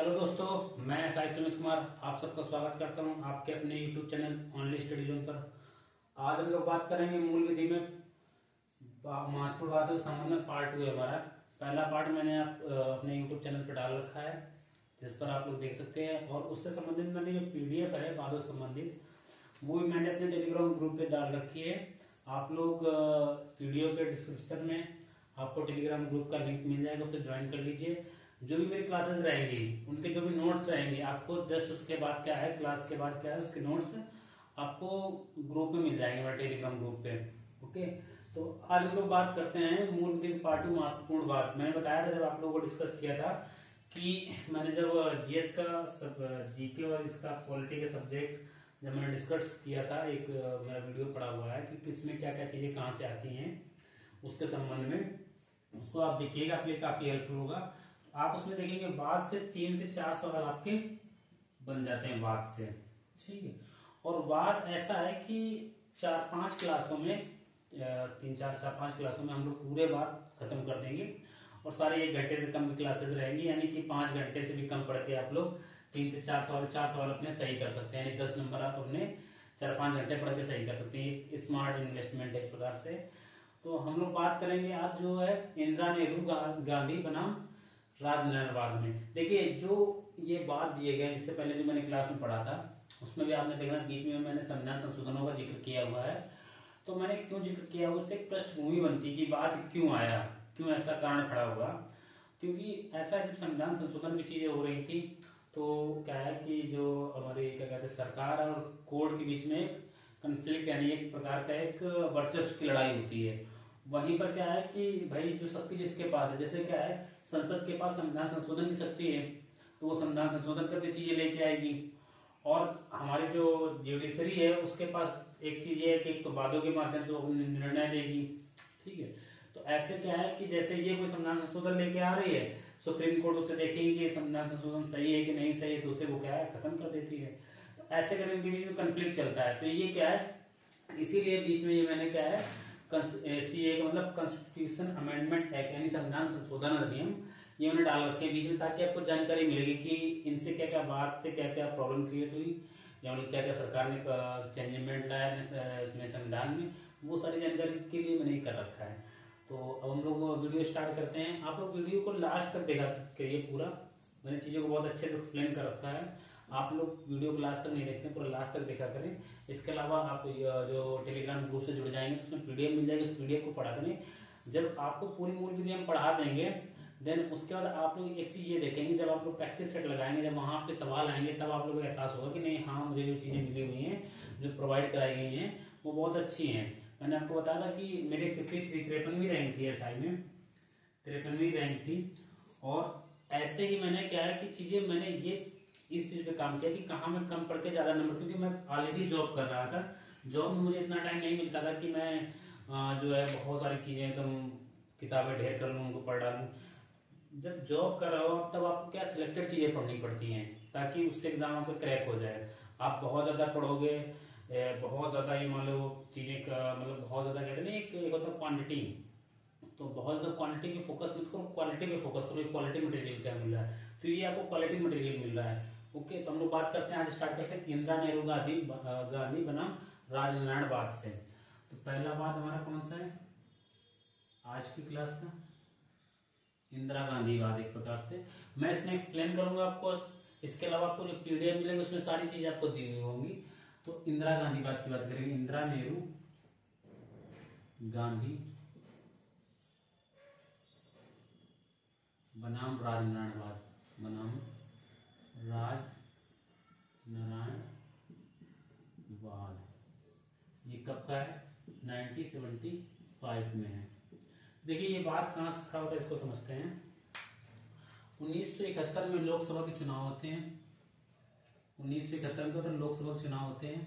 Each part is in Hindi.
हेलो दोस्तों, मैं साई सुमित कुमार आप सबका स्वागत करता हूं आपके अपने YouTube channel only study zone पर। आज हम लोग बात करेंगे मूल विधि में महत्वपूर्ण बातों के संबंध में पार्ट 2 है हमारा। पहला पार्ट मैंने अपने यूट्यूब चैनल पर डाल रखा है, जिस पर आप लोग देख सकते हैं। और उससे संबंधित मैंने जो पीडीएफ है बातों से संबंधित, वो भी मैंने अपने टेलीग्राम ग्रुप पे डाल रखी है। आप लोग वीडियो के डिस्क्रिप्शन में आपको टेलीग्राम ग्रुप का लिंक मिल जाएगा, उसे ज्वाइन कर लीजिए। जो भी मेरी क्लासेस रहेंगी उनके जो भी नोट्स रहेंगे आपको जस्ट उसके बाद क्या है, क्लास के बाद क्या है, उसके नोट्स आपको ग्रुप में मिल जाएंगे मेरे टेलीग्राम ग्रुप पे। ओके, तो आज हम लोग बात करते हैं मूल विधि पार्ट 2 महत्वपूर्ण बात। मैंने बताया था जब आप लोगों को डिस्कस किया था कि मैंने जब जीएस का जीके और इसका पॉलिटी के सब्जेक्ट जब मैंने डिस्कस किया था, एक मेरा वीडियो पड़ा हुआ है कि किसमें क्या क्या चीजें कहाँ से आती हैं उसके संबंध में, उसको आप देखिएगा, आपके लिए काफी हेल्पफुल होगा। आप उसमें देखेंगे वाद से 3 से 4 सवाल आपके बन जाते हैं वाद से, ठीक है। और वाद ऐसा है कि 4-5 क्लासों में 3-4-5 क्लासों में हम लोग पूरे वाद खत्म कर देंगे। और सारे 1 घंटे से कम की क्लासेस रहेंगी, यानी कि 5 घंटे से भी कम पढ़ के आप लोग 3 से 4 सवाल अपने सही कर सकते हैं। यानी 10 नंबर आप अपने 4-5 घंटे पढ़ के सही कर सकते हैं। स्मार्ट इन्वेस्टमेंट एक प्रकार से। तो हम लोग बात करेंगे आज जो है इंदिरा नेहरू गांधी बनाम राजनयनवाद में। देखिए, जो ये बात दिए गए, इससे पहले जो मैंने क्लास में पढ़ा था उसमें भी आपने देखना बीच में मैंने संविधान संशोधनों का जिक्र किया हुआ है। तो मैंने क्यों जिक्र किया, उससे एक पृष्ठभूमि बनती कि बात क्यों आया, क्यों ऐसा कारण खड़ा हुआ। क्योंकि ऐसा जब संविधान संशोधन की चीजें हो रही थी तो क्या है कि जो हमारे क्या कहते हैं सरकार और कोर्ट के बीच में एक कंफ्लिक्ट, यानी एक प्रकार का एक वर्चस्व की लड़ाई होती है। वहीं पर क्या है कि भाई जो शक्ति जिसके पास है, जैसे क्या है संसद के पास संविधान संशोधन की शक्ति है तो वो संविधान संशोधन करके चीजें लेके आएगी। और हमारी जो जुडिशरी है उसके पास एक चीज है कि एक तो वादों के माध्यम से वो निर्णय देगी, ठीक है। तो ऐसे क्या है कि जैसे ये कोई संविधान संशोधन लेके आ रही है, सुप्रीम कोर्ट उसे देखेंगे कि संविधान संशोधन सही है कि नहीं सही है, तो उसे वो क्या है खत्म कर देती है। तो ऐसे करके इनके बीच में कंफ्लिक्ट चलता है। तो ये क्या है, इसीलिए बीच में ये मैंने क्या है सीए का मतलब कॉन्स्टिट्यूशन अमेंडमेंट एक्ट यानी संविधान संशोधन अधिनियम, ये उन्हें डाल रखे हैं बीच में, ताकि आपको जानकारी मिलेगी कि इनसे क्या क्या बात से क्या क्या प्रॉब्लम क्रिएट हुई या उन्हें क्या क्या सरकार ने चेंजमेंट लाया इसमें संविधान में, वो सारी जानकारी के लिए मैंने कर रखा है। तो अब हम लोग वीडियो स्टार्ट करते हैं। आप लोग वीडियो को लास्ट तक देखा करिए पूरा, मैंने चीजों को बहुत अच्छे से एक्सप्लेन कर रखा है। आप लोग वीडियो को लास्ट तक नहीं देखते, पूरा लास्ट तक देखा करें। इसके अलावा आप जो टेलीग्राम ग्रुप से जुड़ जाएंगे तो उसमें पीडीएफ मिल जाएगी, उस पीडीएफ को पढ़ा करें। जब आपको पूरी मूल विधि हम पढ़ा देंगे देन उसके बाद आप लोग एक चीज ये देखेंगे, जब आप लोग प्रैक्टिस सेट लगाएंगे, जब वहां आपके सवाल आएंगे तब आप लोगों को एहसास होगा कि नहीं, हाँ मुझे जो चीजें मिली हुई हैं, जो प्रोवाइड कराई गई हैं वो बहुत अच्छी हैं। मैंने आपको बताया था कि मेरी 53वीं रैंक थी एसआई में, 53वीं रैंक थी। और ऐसे ही मैंने क्या है कि चीजें मैंने ये इस चीज पे काम किया कि कहाँ मैं कम पढ़ के ज्यादा नंबर, क्योंकि मैं ऑलरेडी जॉब कर रहा था। जॉब में मुझे इतना टाइम नहीं मिलता था कि मैं जो है बहुत सारी चीजें एकदम किताबें ढेर कर लूँ, उनको पढ़ डालूं। जब जॉब कर रहा हो तब आपको क्या सिलेक्टेड चीजें पढ़नी पड़ती हैं ताकि उससे एग्जाम आपका क्रैक हो जाए। आप बहुत ज्यादा पढ़ोगे, बहुत ज्यादा ये मान लो चीजें का मतलब बहुत ज्यादा कहते हैं एक होता है क्वांटिटी, तो बहुत ज्यादा क्वांटिटी पे फोकस मत करो, क्वालिटी पे फोकस करो। क्वालिटी मटेरियल क्या मिल रहा है, तो ये आपको क्वालिटी मटेरियल मिल रहा है। ओके, तो हम लोग बात करते हैं, आज स्टार्ट करते हैं इंदिरा नेहरू गांधी बनाम राजनयनवाद से। तो पहला बात हमारा कौन सा है आज की क्लास का, इंदिरा गांधीवाद। एक प्रकार से मैं इसमें एक्सप्लेन करूंगा आपको। इसके अलावा आपको जो पीडीएफ मिलेंगे उसमें सारी चीजें आपको दी हुई होंगी। तो इंदिरा गांधीवाद की बात करेंगे, इंदिरा नेहरू गांधी बनाम राजनयनवाद, बनाम राजनयनवाद। ये कब का है, 1975 में है। देखिए ये बात कहां से खड़ा होता है इसको समझते हैं। 1971 में लोकसभा के चुनाव होते हैं। 1971 में लोकसभा के चुनाव होते हैं।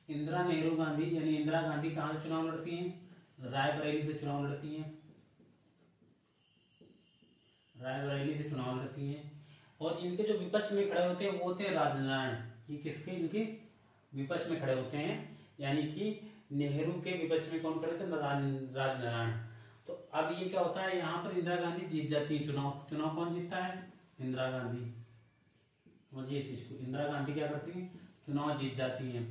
इंदिरा नेहरू गांधी यानी इंदिरा गांधी कहां से चुनाव लड़ती हैं, रायबरेली से चुनाव लड़ती हैं, रायबरेली से चुनाव लड़ती हैं। और इनके जो विपक्ष में खड़े होते हैं वो होते हैं राजनारायण। ये किसके, इनके विपक्ष में खड़े होते हैं, यानी कि नेहरू के विपक्ष में कौन खड़े थे, राजनारायण। तो अब ये क्या होता है, यहाँ पर इंदिरा गांधी जीत जाती है चुनाव। चुनाव कौन जीतता है, इंदिरा गांधी। समझिए इस चीज को, इंदिरा गांधी क्या करती है, चुनाव जीत जाती है।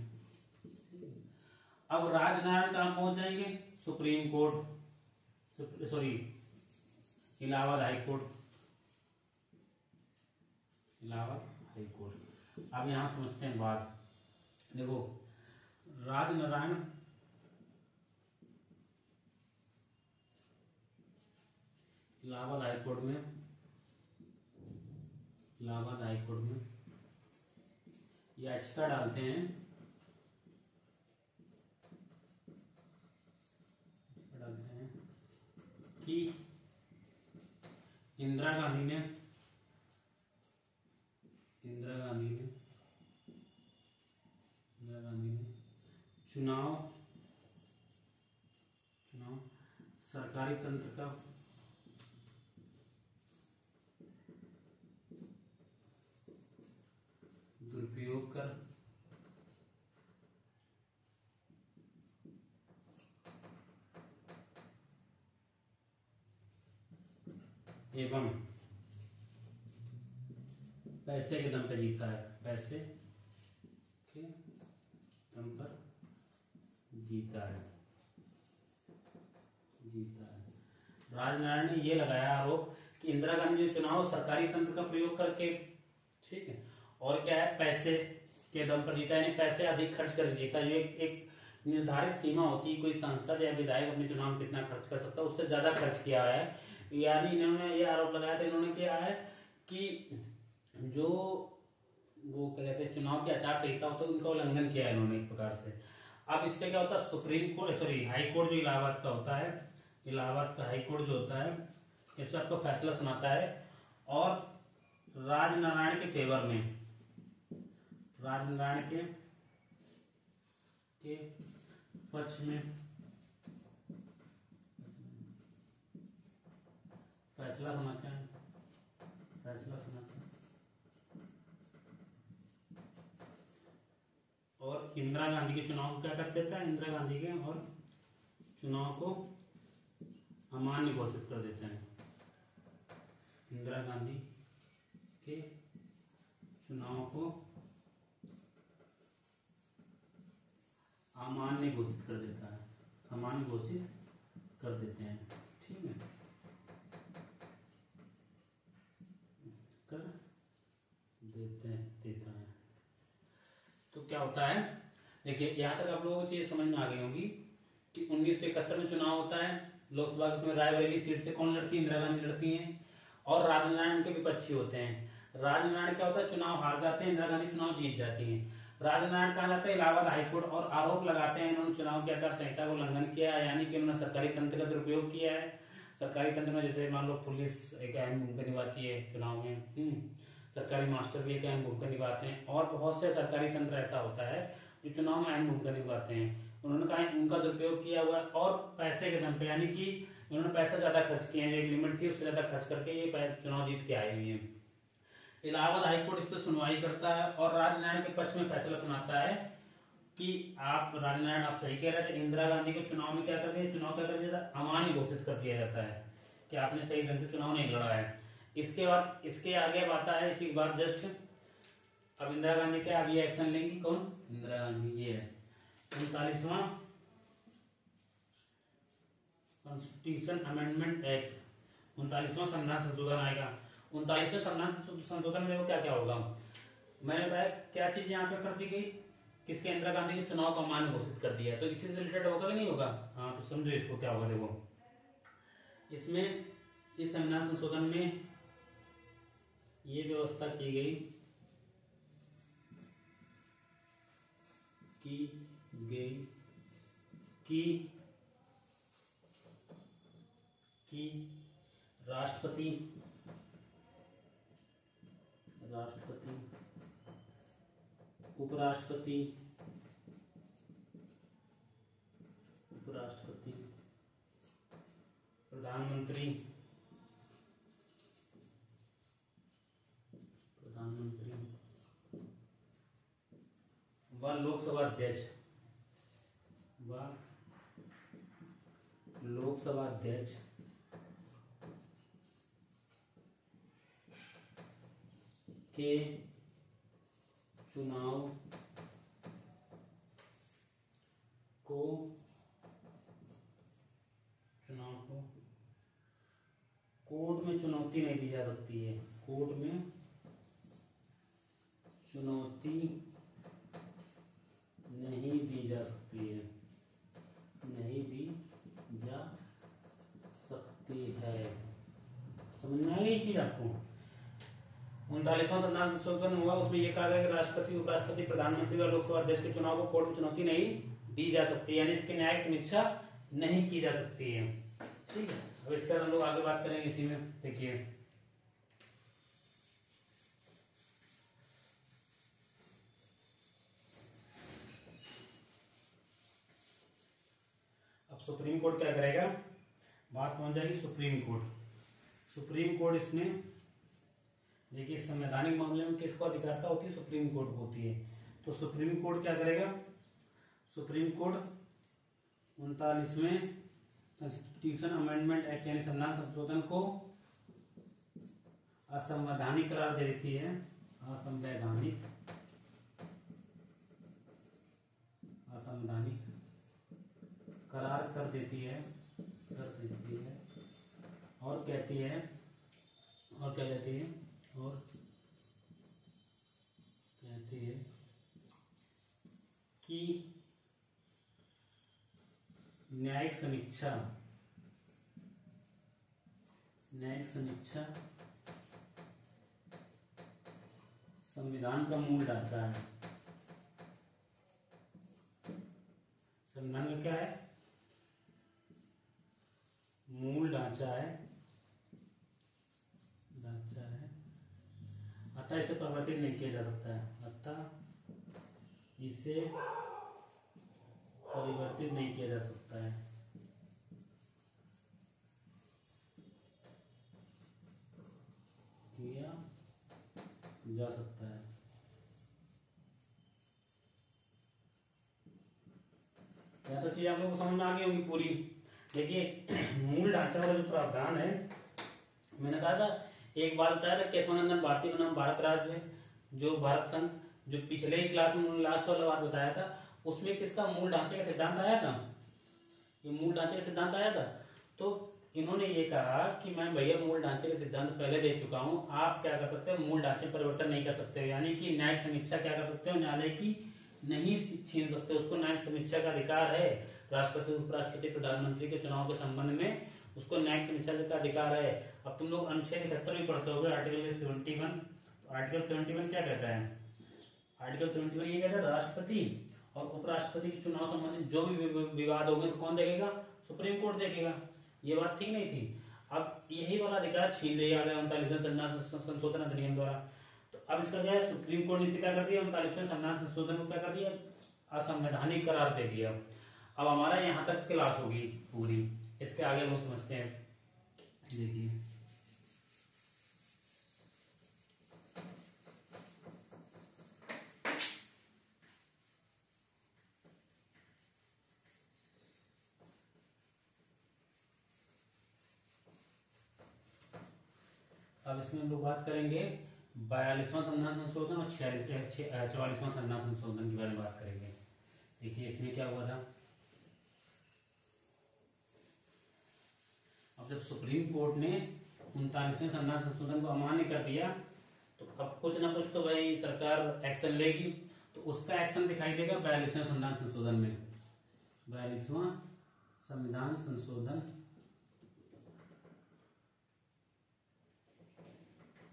अब राजनारायण कहां पहुंच जाएंगे, supreme court, sorry Allahabad high court, Allahabad high court. अब यहां समझते हैं बात, देखो राजनारायण इलाहाबाद हाई कोर्ट में, इलाहाबाद हाई कोर्ट में याचिका डालते हैं, कि इंदिरा गांधी ने चुनाव सरकारी तंत्र का दुरुपयोग कर एवं पैसे के दम पे जीता है, पैसे के दम पर जीता है। राजनारायण ने ये लगाया आरोप कि इंदिरा गांधी ने चुनाव सरकारी तंत्र का प्रयोग करके, ठीक है, और क्या है, पैसे के दम पर जीता, यानी पैसे अधिक खर्च कर जीता। जो एक निर्धारित सीमा होती है, कोई सांसद या विधायक अपने चुनाव में कितना खर्च कर सकता है, उससे ज्यादा खर्च किया है। यानी इन्होंने ये आरोप लगाया था, इन्होंने क्या है कि जो वो क्या कहते हैं, चुनाव की आचार संहिता होता है, उनका उल्लंघन किया है इन्होंने एक प्रकार से। अब इस पे क्या होता है, supreme court, sorry high court जो इलाहाबाद का होता है, इलाहाबाद का हाई कोर्ट जो होता है, इस पर आपको फैसला सुनाता है और राजनारायण के फेवर में, राजनारायण के पक्ष में फैसला सुनाते हैं, और इंदिरा गांधी के चुनाव को क्या कर देता है, इंदिरा गांधी के और चुनाव को अमान्य घोषित कर देते हैं। इंदिरा गांधी के चुनाव को अमान्य घोषित कर देता है, अमान्य घोषित कर देते हैं, ठीक है, कर देता है। तो क्या होता है, देखिए यहां तक आप लोगों को चीज समझ में आ गई होगी कि 1971 में चुनाव होता है लोकसभा के, उसमें रायबरेली सीट से कौन लड़ती है, इंदिरा गांधी लड़ती हैं, और राजनारायण के विपक्षी होते हैं। राजनारायण क्या होता है, चुनाव हार जाते हैं, इंदिरा गांधी चुनाव जीत जाती है। राजनारायण कहा जाता है इलाहाबाद हाईकोर्ट, और आरोप लगाते हैं इन्होंने चुनाव की आचार संहिता को उल्लंघन किया है, यानी कि उन्होंने सरकारी तंत्र का दुरुपयोग किया है। सरकारी तंत्र में जैसे मान लो पुलिस एक अहम भूमिका निभाती है चुनाव में, सरकारी मास्टर भी एक अहम भूमिका निभाते हैं, और बहुत से सरकारी तंत्र ऐसा होता है जो चुनाव में अहम भूमिका निभाते हैं। उन्होंने कहा उनका दुरुपयोग किया हुआ, और पैसे के दम पे, यानी कि उन्होंने पैसा ज्यादा खर्च किया है, जो एक लिमिट थी उससे ज्यादा खर्च करके ये चुनाव जीत के आई हुई है। इलाहाबाद हाईकोर्ट इस पर सुनवाई करता है और राजनारायण के पक्ष में फैसला सुनाता है कि आप राजनारायण आप सही कह रहे थे, इंदिरा गांधी को चुनाव में क्या कर दिया, चुनाव क्या कर दिया था, अमान्य घोषित कर दिया जाता है कि आपने सही ढंग से चुनाव नहीं लड़ा है। इसके बाद इसके आगे अब आता है, इसी के बाद जस्ट अब इंदिरा गांधी क्या अभी एक्शन लेंगी, कौन, इंदिरा गांधी, ये है 39वां कॉन्स्टिट्यूशन अमेंडमेंट एक्ट, 39वां संविधान संशोधन आएगा। 39वें संविधान संशोधन में वो क्या क्या होगा, मैंने बताया क्या चीज यहाँ पे कर दी गई, किसके, इंदिरा गांधी के चुनाव को अमान्य घोषित कर दिया, तो इसी से रिलेटेड होगा कि नहीं होगा, हाँ तो समझो इसको क्या होगा। देखो इसमें इस संविधान संशोधन में ये व्यवस्था की गई कि राष्ट्रपति उपराष्ट्रपति प्रधानमंत्री व लोकसभा अध्यक्ष के चुनाव को कोर्ट में चुनौती नहीं दी जा सकती है। कोर्ट में चुनौती नहीं दी जा सकती है, नहीं दी जा सकती है। समझ में आ गई चीज आपको? 39वां संविधान संशोधन हुआ, उसमें यह कहा गया कि राष्ट्रपति, उपराष्ट्रपति, प्रधानमंत्री और लोकसभा अध्यक्ष के चुनाव को कोर्ट में चुनौती नहीं दी जा सकती, यानी इसकी न्यायिक समीक्षा नहीं की जा सकती है। ठीक है, अब इसका हम लोग आगे बात करेंगे इसी में। देखिए अब सुप्रीम कोर्ट क्या करेगा, बात पहुंच जाएगी सुप्रीम कोर्ट। सुप्रीम कोर्ट इसमें देखिए संवैधानिक मामले में किसको अधिकारता होती है, सुप्रीम कोर्ट को होती है। तो सुप्रीम कोर्ट क्या करेगा, सुप्रीम कोर्ट 39वें कॉन्स्टिट्यूशन अमेंडमेंट एक्ट यानी संविधान संशोधन को असंवैधानिक करार दे देती है, असंवैधानिक करार कर देती है, और कहती है, और क्या कहती है, और कहती है कि न्यायिक समीक्षा संविधान का मूल ढांचा है। संविधान का क्या है, मूल ढांचा है, अतः इसे परिवर्तित नहीं किया जा सकता है, अतः इसे परिवर्तित नहीं किया जा सकता है। किया जा सकता है। या तो चीज आप लोगों को समझ में आ गई होगी पूरी। देखिए मूल ढांचा वाला जो प्रावधान है, मैंने कहा था, एक बात बताया था केशवानंदन भारती बनाम भारत राज्य, जो भारत संघ, जो पिछले ही क्लास में लास्ट वाला बात बताया था, उसमें किसका मूल ढांचे का सिद्धांत आया था, ये मूल ढांचे का सिद्धांत आया था। तो इन्होंने ये कहा कि मैं भैया मूल ढांचे का सिद्धांत पहले दे चुका हूं, आप क्या कर सकते हो, मूल ढांचे परिवर्तन नहीं कर सकते हो, यानी कि न्यायिक समीक्षा क्या कर सकते हो, न्यायालय की नहीं छीन सकते, उसको न्यायिक समीक्षा का अधिकार है। राष्ट्रपति, उपराष्ट्रपति, प्रधानमंत्री के चुनाव के संबंध में उसको न्यायिक समीक्षा का अधिकार है। अब तुम लोग अनुच्छेद 71 भी पढ़ते होगे, आर्टिकल 71। तो आर्टिकल 71 क्या कहता है, आर्टिकल 71 ये कहता है राष्ट्रपति और उपराष्ट्रपति के चुनाव संबंधित जो भी विवाद होंगे तो कौन देखेगा, सुप्रीम कोर्ट देखेगा। ये बात ठीक नहीं थी। अब यही वाला अधिकार छीन लिया गया 39वें संविधान संशोधन अधिनियम द्वारा। तो अब इसका क्या है, सुप्रीम कोर्ट ने इसे क्या कर दिया, 39वें संविधान संशोधन को क्या कर दिया, असंवैधानिक करार दे दिया। अब हमारा यहाँ तक क्लास होगी पूरी, इसके आगे लोग समझते हैं। देखिए अब इसमें हम लोग बात करेंगे 42वां संविधान संशोधन और 44वां संविधान संशोधन के बारे में बात करेंगे। देखिए इसमें क्या हुआ था, अब जब सुप्रीम कोर्ट ने 39वें संविधान संशोधन को अमान्य कर दिया, तो अब कुछ ना कुछ तो भाई सरकार एक्शन लेगी। तो उसका एक्शन दिखाई देगा 42वें संविधान संशोधन में। 42वां संविधान संशोधन,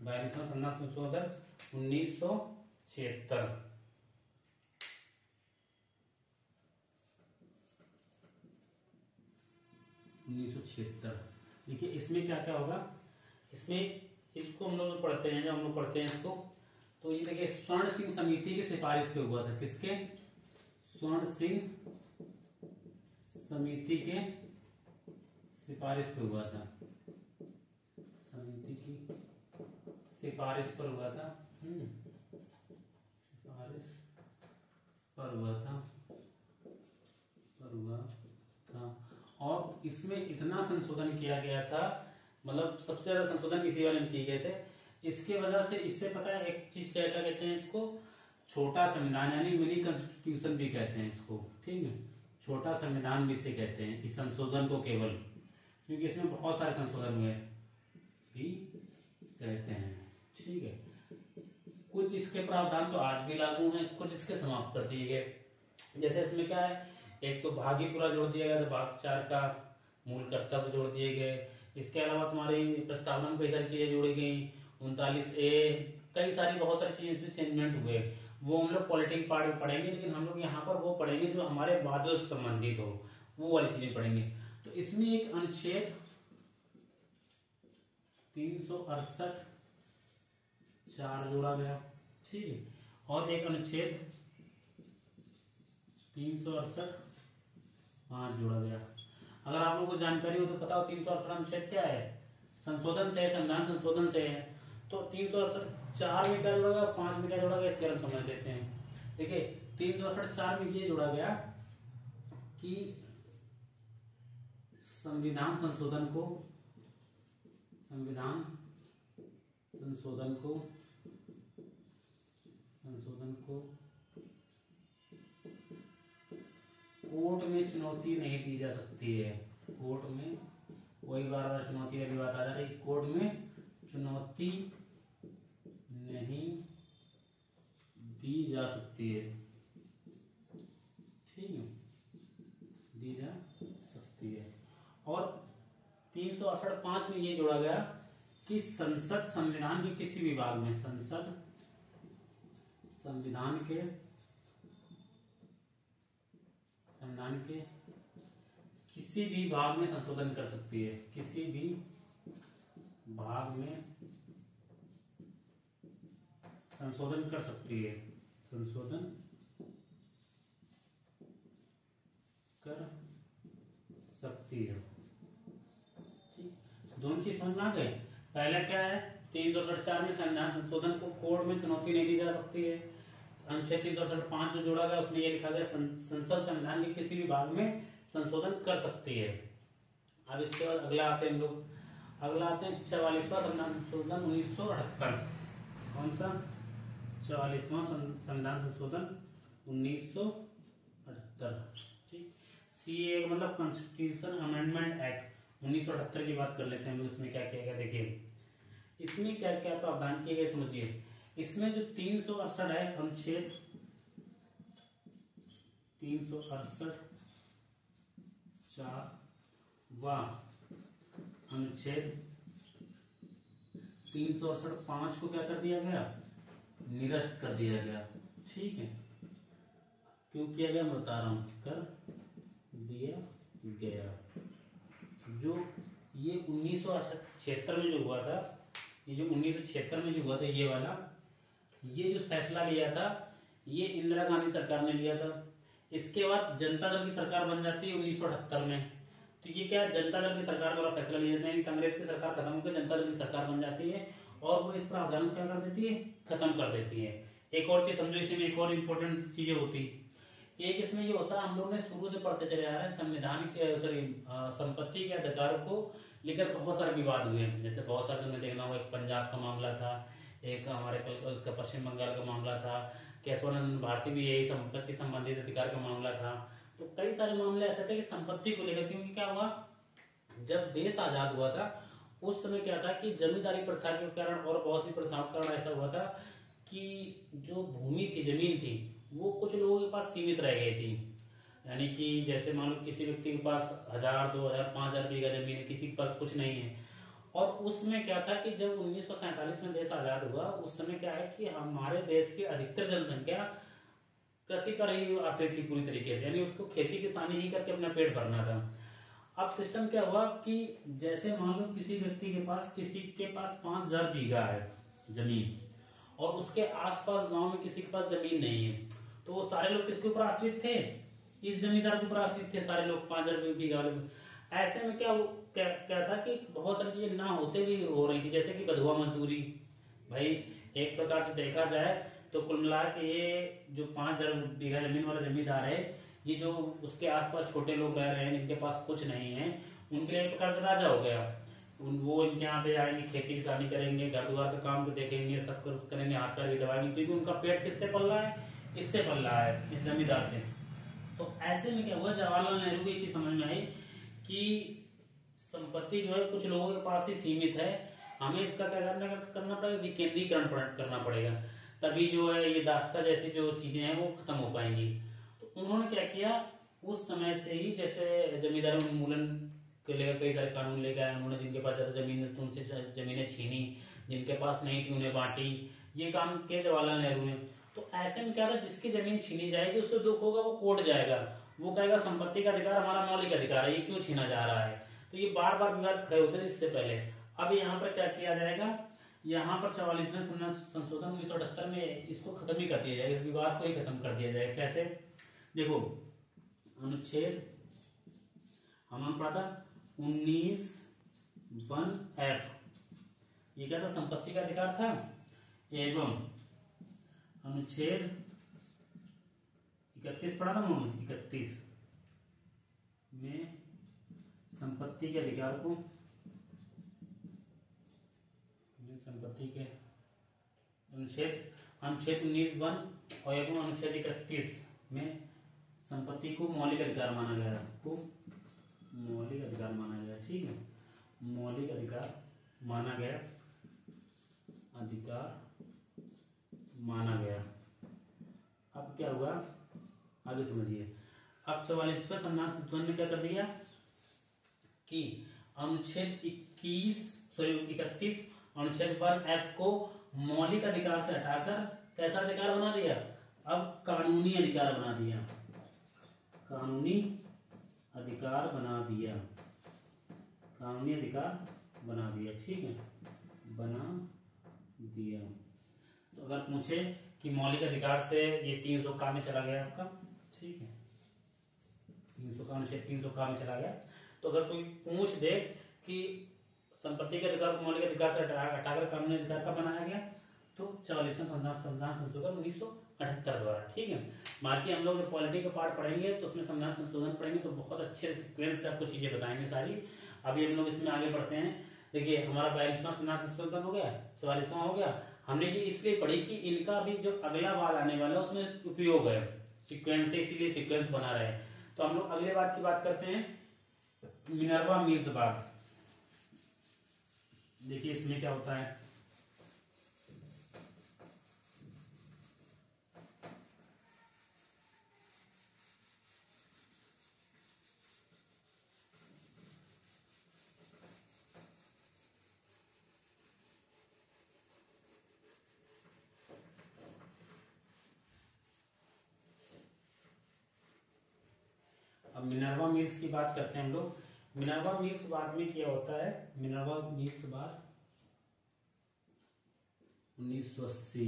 42वां संविधान संशोधन 1976। देखिए इसमें क्या क्या होगा, इसमें इसको हम लोग पढ़ते हैं, जब हम लोग पढ़ते हैं इसको, तो ये देखिए स्वर्ण सिंह समिति की सिफारिश पे हुआ था। किसके, स्वर्ण सिंह समिति के सिफारिश पे हुआ था, समिति की सिफारिश पर हुआ था, सिफारिश पर हुआ था, और इसमें इतना संशोधन किया गया था, मतलब सबसे ज्यादा संशोधन इसी वाले में किए गए थे। इसके वजह से, इससे पता है एक चीज क्या कहते हैं इसको, छोटा संविधान यानी मिनी कॉन्स्टिट्यूशन भी कहते हैं इसको, ठीक है, छोटा संविधान भी इसे कहते हैं इस संशोधन को, केवल क्योंकि इसमें बहुत सारे संशोधन हुए भी कहते हैं, ठीक है। कुछ इसके प्रावधान तो आज भी लागू हैं, कुछ इसके समाप्त कर दिए गए। जैसे इसमें क्या है, एक तो भाग ही पूरा जोड़ दिया गया, तो भाग 4 का मूल कर्तव्य जोड़ दिए गए। इसके अलावा तुम्हारी प्रस्तावना में कई सारी चीजें जोड़ी गई, 39A, कई सारी बहुत सारी चीजें इसमें चेंजमेंट हुए। वो हम लोग पॉलिटिकल पार्ट में पढ़ेंगे, लेकिन हम लोग यहाँ पर वो पढ़ेंगे जो हमारे वादों से संबंधित हो, वो वाली चीजें पढ़ेंगे। तो इसमें एक अनुच्छेद 368 4 जोड़ा गया, ठीक है, और एक अनुच्छेद 368 5 जोड़ा गया। अगर आप लोगों को जानकारी हो तो बताओ 368 अनुच्छेद क्या है? संशोधन से, संविधान संशोधन से है। तो 368 4 में क्या जोड़ा गया, 5 में क्या जोड़ा गया, इसके हम समझ लेते हैं। देखिए 368 4 में ये जोड़ा गया कि संविधान संशोधन को कोर्ट में चुनौती नहीं दी जा सकती है। कोर्ट में, वही बार चुनौती वाली बात आ जा रही, कोर्ट में चुनौती नहीं दी जा सकती है, ठीक है, दी जा सकती है। और 368 5 में ये जोड़ा गया कि संसद संविधान के किसी विभाग में, संसद संविधान के किसी भी भाग में संशोधन कर सकती है, किसी भी भाग में संशोधन कर सकती है, संशोधन कर सकती है, ठीक। दोनों चीज समझ में आ गए। पहला क्या है, 368 में संविधान संशोधन को कोर्ट में चुनौती नहीं दी जा सकती है। अनुच्छेद 368 5 जो जोड़ा गया उसमें ये लिखा गया संसद संविधान के किसी भी भाग में संशोधन कर सकती है। अब इसके बाद अगला आते हैं हम लोग, अगला आते हैं 44वां संविधान संशोधन 1978। कौन सा? 44वां संविधान संशोधन 1978, ठीक। CA मतलब कॉन्स्टिट्यूशन अमेंडमेंट एक्ट 1978 की बात कर लेते हैं हम लोग। इसमें क्या किया गया देखिए, इसमें क्या क्या प्रावधान किए गए समझिए। इसमें जो 368 है, अनुच्छेद 368 4 अनुच्छेद 368 5 को क्या कर दिया गया, निरस्त कर दिया गया, ठीक है। क्यों किया गया मैं बता रहा हूं, कर दिया गया। जो ये 1976 में जो हुआ था, ये जो 1976 में जो हुआ था, ये वाला, ये जो फैसला लिया था, ये इंदिरा गांधी सरकार ने लिया था। इसके बाद जनता दल की सरकार बन जाती है 1978 में। तो ये क्या, जनता दल की सरकार द्वारा फैसला लिया जाता है, कांग्रेस की सरकार खत्म होकर जनता दल की सरकार बन जाती है, और वो इस प्रावधान को क्या कर देती है, खत्म कर देती है। एक और चीज समझो, इसमें एक और इम्पोर्टेंट चीजें होती। एक इसमें ये होता है, हम लोग ने शुरू से पढ़ते चले आ रहे हैं, संविधान के संपत्ति के अधिकार को लेकर बहुत सारे विवाद हुए हैं। जैसे बहुत सारे तुमने देखना होगा, एक पंजाब का मामला था, एक हमारे उसका पश्चिम बंगाल का मामला था, केशवानंद भारती भी यही संपत्ति संबंधित अधिकार का मामला था। तो कई सारे मामले ऐसे थे कि संपत्ति को लेकर, क्योंकि क्या हुआ, जब देश आजाद हुआ था उस समय क्या था कि जमींदारी प्रथा के कारण और बहुत सी प्रथाओं के कारण ऐसा हुआ था कि जो भूमि थी, जमीन थी, वो कुछ लोगों के पास सीमित रह गई थी। यानी कि जैसे मान लो किसी व्यक्ति के पास 1000, 2000, 5000 बीघा जमीन है, किसी के पास कुछ नहीं है। और उसमें क्या था कि जब 1947 में देश आजाद हुआ, उस समय क्या है कि हमारे देश की अधिकतर जनसंख्या कृषि पर ही आश्रित थी पूरी तरीके से, यानी उसको खेती किसानी ही करके अपना पेट भरना था। अब सिस्टम क्या हुआ कि जैसे मान लो किसी व्यक्ति के पास, किसी के पास 5000 बीघा है जमीन, और उसके आसपास गांव में किसी के पास जमीन नहीं है, तो वो सारे लोग किसके ऊपर आश्रित थे, इस जमींदार के ऊपर आश्रित थे सारे लोग, 5000 बीघा। ऐसे में क्या था कि बहुत सारी चीजें ना होते भी हो रही थी, जैसे कि बधुआ मजदूरी। भाई एक प्रकार से देखा जाए तो कुल मिला के ये जो 5000 बीघा जमीन वाला जमींदार है, ये जो उसके आसपास छोटे लोग रह रहे हैं जिनके पास कुछ नहीं है, उनके लिए एक प्रकार से राजा हो गया। वो इनके यहाँ पे आएंगे, खेती किसानी करेंगे, घर द्वार का काम तो देखेंगे, सब करेंगे, हाथ पैर भी दबाएंगे, क्योंकि उनका पेट किससे पल रहा है, इससे पल रहा है, इस जमींदार से। तो ऐसे में क्या हुआ, जवाहरलाल नेहरू को ये चीज समझ में आई कि संपत्ति जो है कुछ लोगों के पास ही सीमित है, हमें इसका क्या करना पड़ेगा, विकेंद्रीकरण करना पड़ेगा, तभी जो है ये दास्ता जैसी जो चीजें हैं वो खत्म हो पाएंगी। तो उन्होंने क्या किया, उस समय से ही जैसे जमींदार उन्मूलन के लिए कई सारे कानून लेके आए उन्होंने, जिनके पास ज्यादा जमीन थी उनसे जमीनें छीनी, जिनके पास नहीं थी उन्हें बांटी, ये काम किया जवाहरलाल नेहरू ने। तो ऐसे में क्या था, जिसकी जमीन छीनी जाएगी उससे दुख होगा, वो कोर्ट जाएगा, वो कहेगा संपत्ति का अधिकार हमारा मौलिक अधिकार है, ये क्यों छीना जा रहा है। तो ये बार बार विवाद खड़े होते थे इससे पहले। अब यहाँ पर क्या किया जाएगा, यहाँ पर 44वें संशोधन 1978 में इसको खत्म ही कर दिया जाएगा, इस विवाद को ही खत्म कर दिया जाएगा। कैसे, देखो अनुच्छेद हमने पढ़ा था 19(1)(f), ये क्या था, संपत्ति का अधिकार था, एवं अनुच्छेद 31 पढ़ा था उन्होंने, 31 में संपत्ति के अधिकार को, संपत्ति के अनुच्छेद 19(1) और एवं अनुच्छेद 31 में संपत्ति को मौलिक अधिकार माना गया, को मौलिक अधिकार माना गया, ठीक है, मौलिक अधिकार माना गया, अधिकार माना गया। अब क्या हुआ, आगे समझिए। अब 44वें संविधान संशोधन ने क्या कर दिया कि अनुच्छेद 31 अनुच्छेद 1(f) को मौलिक अधिकार से हटाकर कैसा अधिकार बना दिया, अब कानूनी अधिकार बना दिया, कानूनी अधिकार बना दिया, कानूनी अधिकार बना दिया, ठीक है, बना दिया। तो अगर पूछे कि मौलिक अधिकार से ये 300 का में चला गया आपका, ठीक है, 300 का अनुच्छेद 300 का में चला गया। तो अगर कोई पूछ दे कि संपत्ति के अधिकार को मौलिक अधिकार से हटाकर कानूनी अधिकार का बनाया गया, तो 44वें संविधान संशोधन 1978 द्वारा, ठीक है। बाकी हम लोग जो पॉलिटी का पार्ट पढ़ेंगे तो उसमें संविधान संशोधन पढ़ेंगे तो बहुत अच्छे सीक्वेंस से आपको चीजें बताएंगे सारी। अभी हम लोग इसमें आगे बढ़ते हैं। देखिए हमारा 42वां संविधान संशोधन हो गया, 44वां हो गया। हमने ये इसलिए पढ़ी कि इनका भी जो अगला वाल आने वाला है उसमें उपयोग है, सीक्वेंस से, इसीलिए सीक्वेंस बना रहे। तो हम लोग अगले बात की बात करते हैं, मिनर्वा मिल्स बात। देखिए इसमें क्या होता है, अब मिनर्वा मिल्स की बात करते हैं हम लोग। मिनर्वा मिल्स बाद में क्या होता है, मिनर्वा मिल्स बाद 1980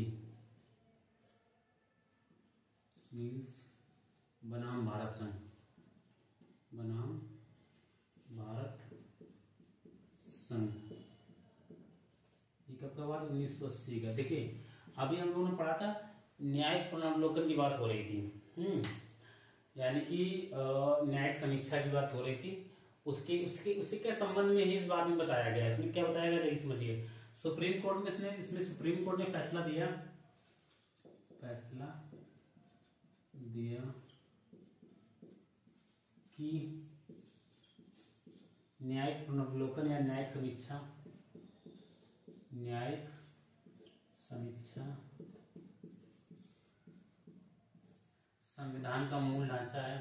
मिल्स बनाम भारत संघ, बनाम भारत संघ, ये कब का बात, 1980 का। देखिए अभी हम लोगों ने पढ़ा था न्यायिक पुनर्वलोकन की बात हो रही थी, यानी कि न्यायिक समीक्षा की बात हो रही थी, उसके के संबंध में ही इस बात में बताया गया। इसमें क्या बताया गया, देखिए समझिए। सुप्रीम कोर्ट में इसमें सुप्रीम कोर्ट ने फैसला दिया कि न्यायिक पुनर्वलोकन या न्यायिक समीक्षा संविधान का मूल ढांचा है,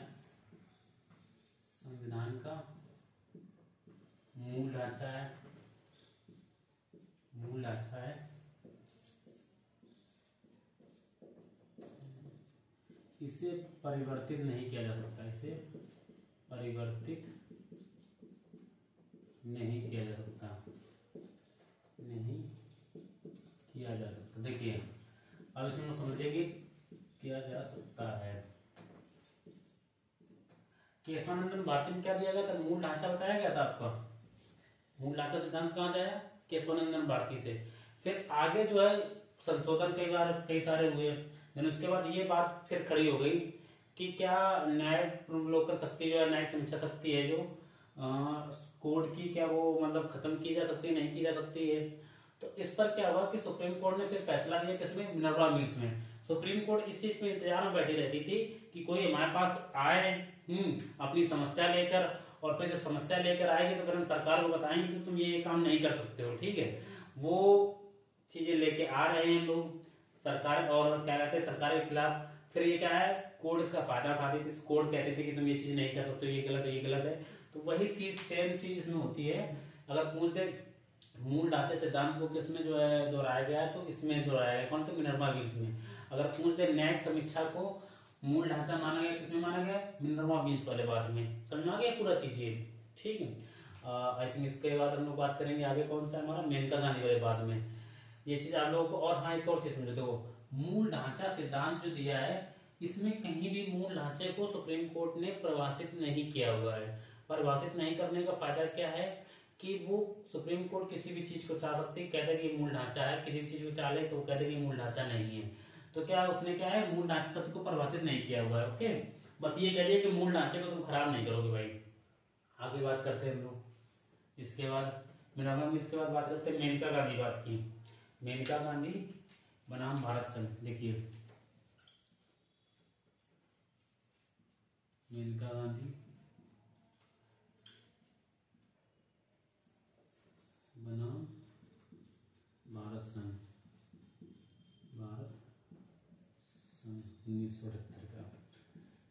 संविधान का मूल ढांचा है, इसे परिवर्तित नहीं किया जा सकता, इसे परिवर्तित नहीं किया जा सकता, नहीं किया जा सकता। देखिए अब इसमें समझेंगे किया जा सकता है। केशवानंदन भारती में क्या दिया गया था, मूल ढांचा बताया गया था आपका, मूल ढांचा सिद्धांत कहाँ से आया, केशवानंदन भारती से। फिर आगे जो है संशोधन कई सारे हुए, लेकिन उसके बाद ये बात फिर खड़ी हो गई कि क्या न्यायिक पुनर्वलोकन शक्ति जो है, न्यायिक समीक्षा शक्ति है जो कोड की क्या वो मतलब खत्म की जा सकती है, नहीं की जा सकती है। तो इस पर क्या हुआ कि सुप्रीम कोर्ट ने फिर फैसला दिया किसमें, मिनर्वा मिल्स में। सुप्रीम कोर्ट इस चीज पे इंतजार में बैठी रहती थी कि कोई हमारे पास आए अपनी समस्या लेकर, और फिर जब समस्या लेकर आएगी तो फिर हम सरकार को बताएंगे कि तुम ये काम नहीं कर सकते हो, ठीक है। वो चीजें लेके आ रहे हैं लोग सरकार, और क्या कहते हैं सरकार के खिलाफ। फिर ये क्या है, कोर्ट इसका फायदा उठाती थी, कोर्ट कहती थी कि तुम ये चीज नहीं कर सकते, ये गलत है, ये गलत है। तो वही चीज सेम चीज इसमें होती है। अगर पूछ दे मूल ढांचे सिद्धांत को किसमें जो है दोहराया गया है, तो इसमें दोहराया गया, कौन से, मिनर्वा मिल्स में। अगर पूछ दे न्यायिक समीक्षा को मूल ढांचा माना गया, किसमें माना गया, मिनर्वा मिल्स वाले बात में। समझ में आ गया पूरा चीज ये, ठीक है। आई थिंक इसके बाद हम लोग बात करेंगे आगे कौन सा हमारा, मेनका गांधी वाले बाद में ये चीज आप लोगों को। और हाँ, एक और चीज समझो, देखो मूल ढांचा सिद्धांत जो दिया है, इसमें कहीं भी मूल ढांचे को सुप्रीम कोर्ट ने परिभाषित नहीं किया हुआ है। परिभाषित नहीं करने का फायदा क्या है कि वो सुप्रीम कोर्ट किसी भी चीज को चाह सकती है, कहते कि मूल ढांचा है, किसी भी चीज को चाह ले तो कहते कि मूल ढांचा नहीं है। तो क्या उसने क्या है, मूल ढांचे शब्द को परिभाषित नहीं किया हुआ है। ओके, बस ये कह दिया कि मूल ढांचे को तुम खराब नहीं करोगे भाई। आगे बात करते हैं हम लोग। इसके बाद मिनर्वा मिल्स के बाद बात करते हैं मेनका गांधी बात की। मेनका गांधी बनाम भारत संघ, देखिए मेनका गांधी बनाम भारत संघ, भारत संघ 1978 का।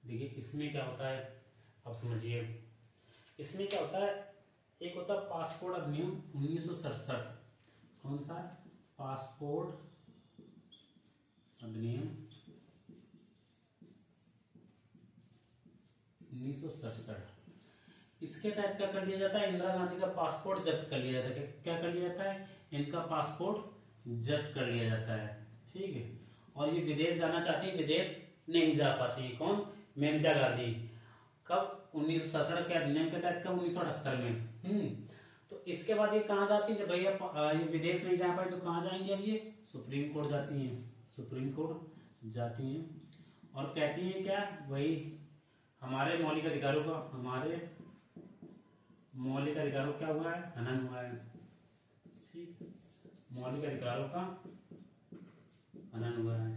देखिए इसमें क्या होता है, अब समझिए इसमें क्या होता है। एक होता है पासपोर्ट अधिनियम 1967, कौन सा, पासपोर्ट अधिनियम 1967। इसके तहत क्या कर लिया जाता है, इंदिरा गांधी का पासपोर्ट जब्त कर लिया जाता है। क्या कर लिया जाता है, इनका पासपोर्ट जब्त कर लिया जाता है, ठीक है। और ये विदेश जाना चाहती है, विदेश नहीं जा पाती है, कौन, मेनका गांधी। कब, 1967 के अधिनियम के तहत, कब, 1978 में। तो इसके बाद ये कहाँ जाती है, भैया ये विदेश नहीं जा पाए तो कहाँ जाएंगे, अब ये सुप्रीम कोर्ट जाती हैं, सुप्रीम कोर्ट जाती हैं और कहती हैं क्या, वही हमारे मौलिक अधिकारों का, हमारे मौलिक अधिकारों क्या हुआ है, हनन हुआ है, ठीक, मौलिक अधिकारों का हनन हुआ है,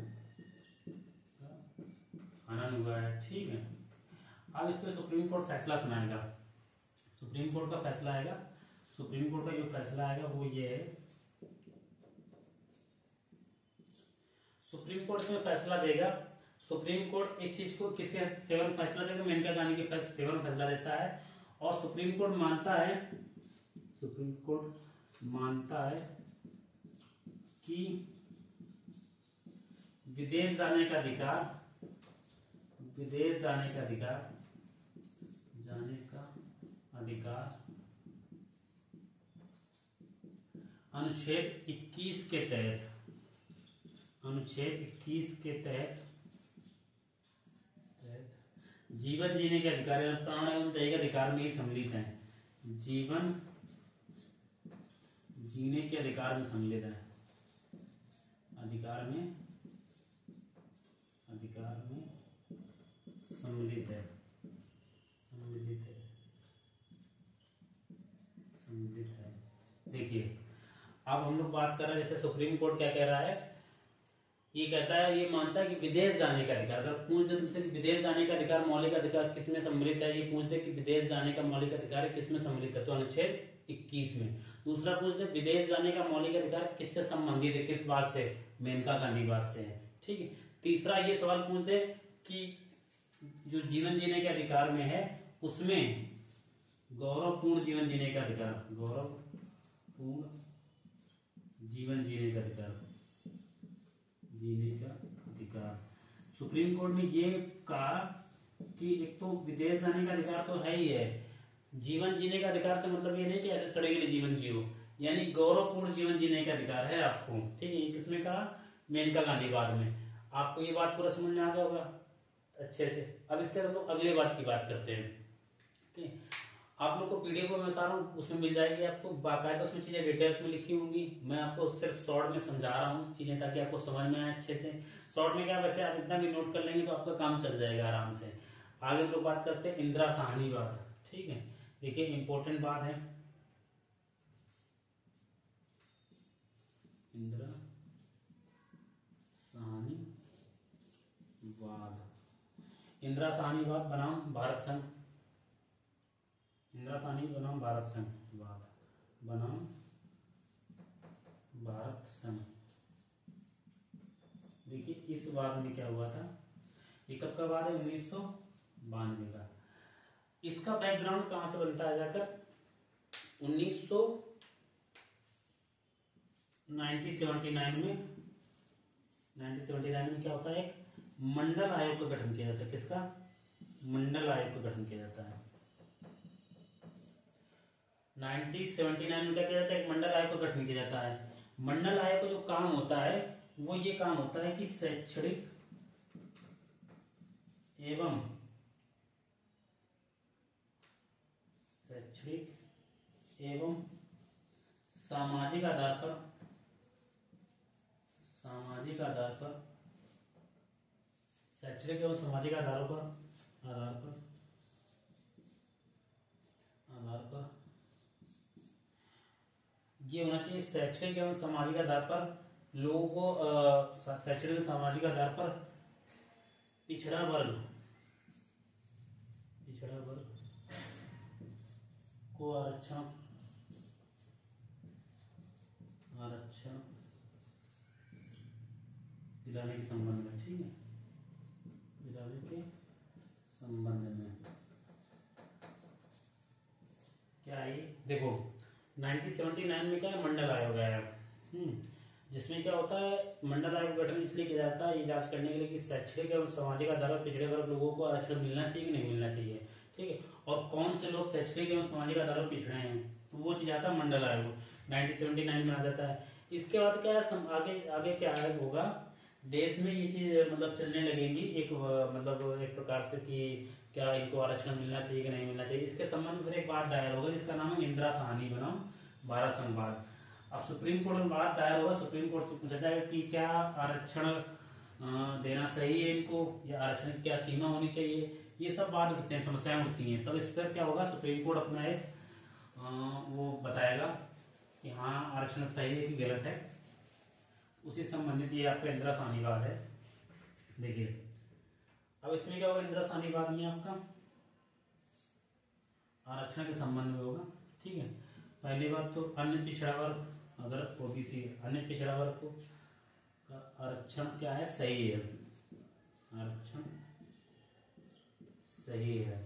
हनन हुआ है, ठीक है। अब इस पे सुप्रीम कोर्ट फैसला सुनाएगा, सुप्रीम कोर्ट का फैसला आएगा। सुप्रीम कोर्ट का जो फैसला आएगा वो ये है, सुप्रीम कोर्ट इसमें फैसला देगा। सुप्रीम कोर्ट इस चीज को किसके फेवर में फैसला देगा, मेनका गांधी के फेवर में फैसला देता है। और सुप्रीम कोर्ट मानता है, सुप्रीम कोर्ट मानता है कि विदेश जाने का अधिकार, विदेश जाने का अधिकार, जाने का अधिकार अनुच्छेद 21 के तहत, अनुच्छेद 21 के तहत जीवन जीने के अधिकार, प्राण एवं दया के अधिकार में ही सम्मिलित है, जीवन जीने के अधिकार में सम्मिलित है, अधिकार में, अधिकार में सम्मिलित है, सम्मिलित है, सम्मिलित है। देखिए अब हम लोग बात कर रहे हैं, जैसे सुप्रीम कोर्ट क्या कह रहा है, ये कहता है, ये मानता है कि विदेश जाने का अधिकार, अगर पूछ दे तुमसे विदेश जाने का अधिकार मौलिक अधिकार किसमें सम्मिलित है, ये पूछ दे कि विदेश जाने का मौलिक अधिकार किसमें सम्मिलित है, तो अनुच्छेद 21 में। दूसरा पूछ दे विदेश जाने का मौलिक अधिकार किससे संबंधित है, किस बात से, मेनका गांधी बात से है, ठीक है। तीसरा ये सवाल पूछ दे कि जो जीवन जीने के अधिकार में है उसमें गौरवपूर्ण जीवन जीने का अधिकार, गौरवपूर्ण जीवन जीने का अधिकार, जीने का अधिकार। सुप्रीम कोर्ट ने ये कहा कि एक तो विदेश जाने का अधिकार तो है ही है, जीवन जीने का अधिकार से मतलब ये नहीं कि ऐसे सड़े गए जीवन जियो, यानी गौरवपूर्ण जीवन जीने का अधिकार है आपको, ठीक है। किसने कहा, मेनका गांधीवाद में। आपको ये बात पूरा समझ में आ गया होगा अच्छे से। अब इसके हम लोग अगले बात की बात करते हैं, ठीक है। आप लोग को पीडीएफ में बता रहा हूँ, उसमें मिल जाएगी आपको बाकायदा, उसमें चीजें डिटेल्स में लिखी होंगी। मैं आपको सिर्फ शॉर्ट में समझा रहा हूँ चीजें ताकि आपको समझ में आए अच्छे से। शॉर्ट में क्या, वैसे आप इतना भी नोट कर लेंगे तो आपका काम चल जाएगा आराम से। आगे हम लोग बात करते हैं इंदिरा साहनीवाद, ठीक है। देखिए इंपॉर्टेंट बात है, इंदिरा साहनीवाद, इंदिरा साहनीवाद बनाम भारत संघ, इंदिरा साहनी बनाम भारत संघ वाद बनाम भारत संघ। देखिए इस वाद में क्या हुआ था, ये कब का वाद है, 1992 का। इसका बैकग्राउंड कहां से बनता है जाकर, 1979 में क्या होता है, एक मंडल आयोग का गठन किया जाता है। किसका, मंडल आयोग का गठन किया जाता है। 1979 में क्या किया जाता है, एक मंडल आयोग का गठन किया जाता है। मंडल आयोग का जो काम होता है वो ये काम होता है कि शैक्षणिक एवं सामाजिक आधार पर शैक्षणिक एवं सामाजिक आधार पर ये होना चाहिए, शैक्षणिक एवं सामाजिक आधार पर लोगों को शैक्षणिक एवं सामाजिक आधार पर पिछड़ा वर्ग को आरक्षण दिलाने के संबंध में, ठीक है, दिलाने के संबंध में क्या है, देखो 1979 में क्या है, मंडल आयोग आया, जिसमें क्या होता है, मंडल आयोग गठन इसलिए किया जाता है ये जांच करने के लिए कि शैक्षणिक एवं सामाजिक आधार पर पिछड़े वर्ग लोगों को आरक्षण मिलना चाहिए कि नहीं मिलना चाहिए, ठीक है, और कौन से लोग शैक्षणिक एवं सामाजिक आधार पर पिछड़े हैं, तो वो चीज आता है मंडल आयोग 1979 में आ जाता है। इसके बाद क्या है, आगे क्या होगा, देश में ये चीज मतलब चलने लगेंगी एक मतलब एक प्रकार से कि क्या इनको आरक्षण मिलना चाहिए कि नहीं मिलना चाहिए। इसके संबंध में फिर एक बात दायर होगा जिसका नाम है इंदिरा साहनी बनाम भारत संघ वाद। अब सुप्रीम कोर्ट में बात दायर होगा, सुप्रीम कोर्ट से पूछा जाएगा कि क्या आरक्षण देना सही है इनको, या आरक्षण की क्या सीमा होनी चाहिए, ये सब बात उठते हैं, समस्याएं उठती हैं। तब इस पर क्या होगा, सुप्रीम कोर्ट अपना एक वो बताएगा कि हाँ आरक्षण सही है कि गलत है, उसी संबंधित ये आपका इंदिरा साहनीवाद है। देखिए अब इसमें क्या होगा, इंदिरा साहनीवाद में आपका आरक्षण के संबंध में होगा, ठीक है। पहली बात तो अन्य पिछड़ा वर्ग, अगर ओबीसी अन्य पिछड़ा वर्ग को का आरक्षण क्या है, सही है, आरक्षण सही है,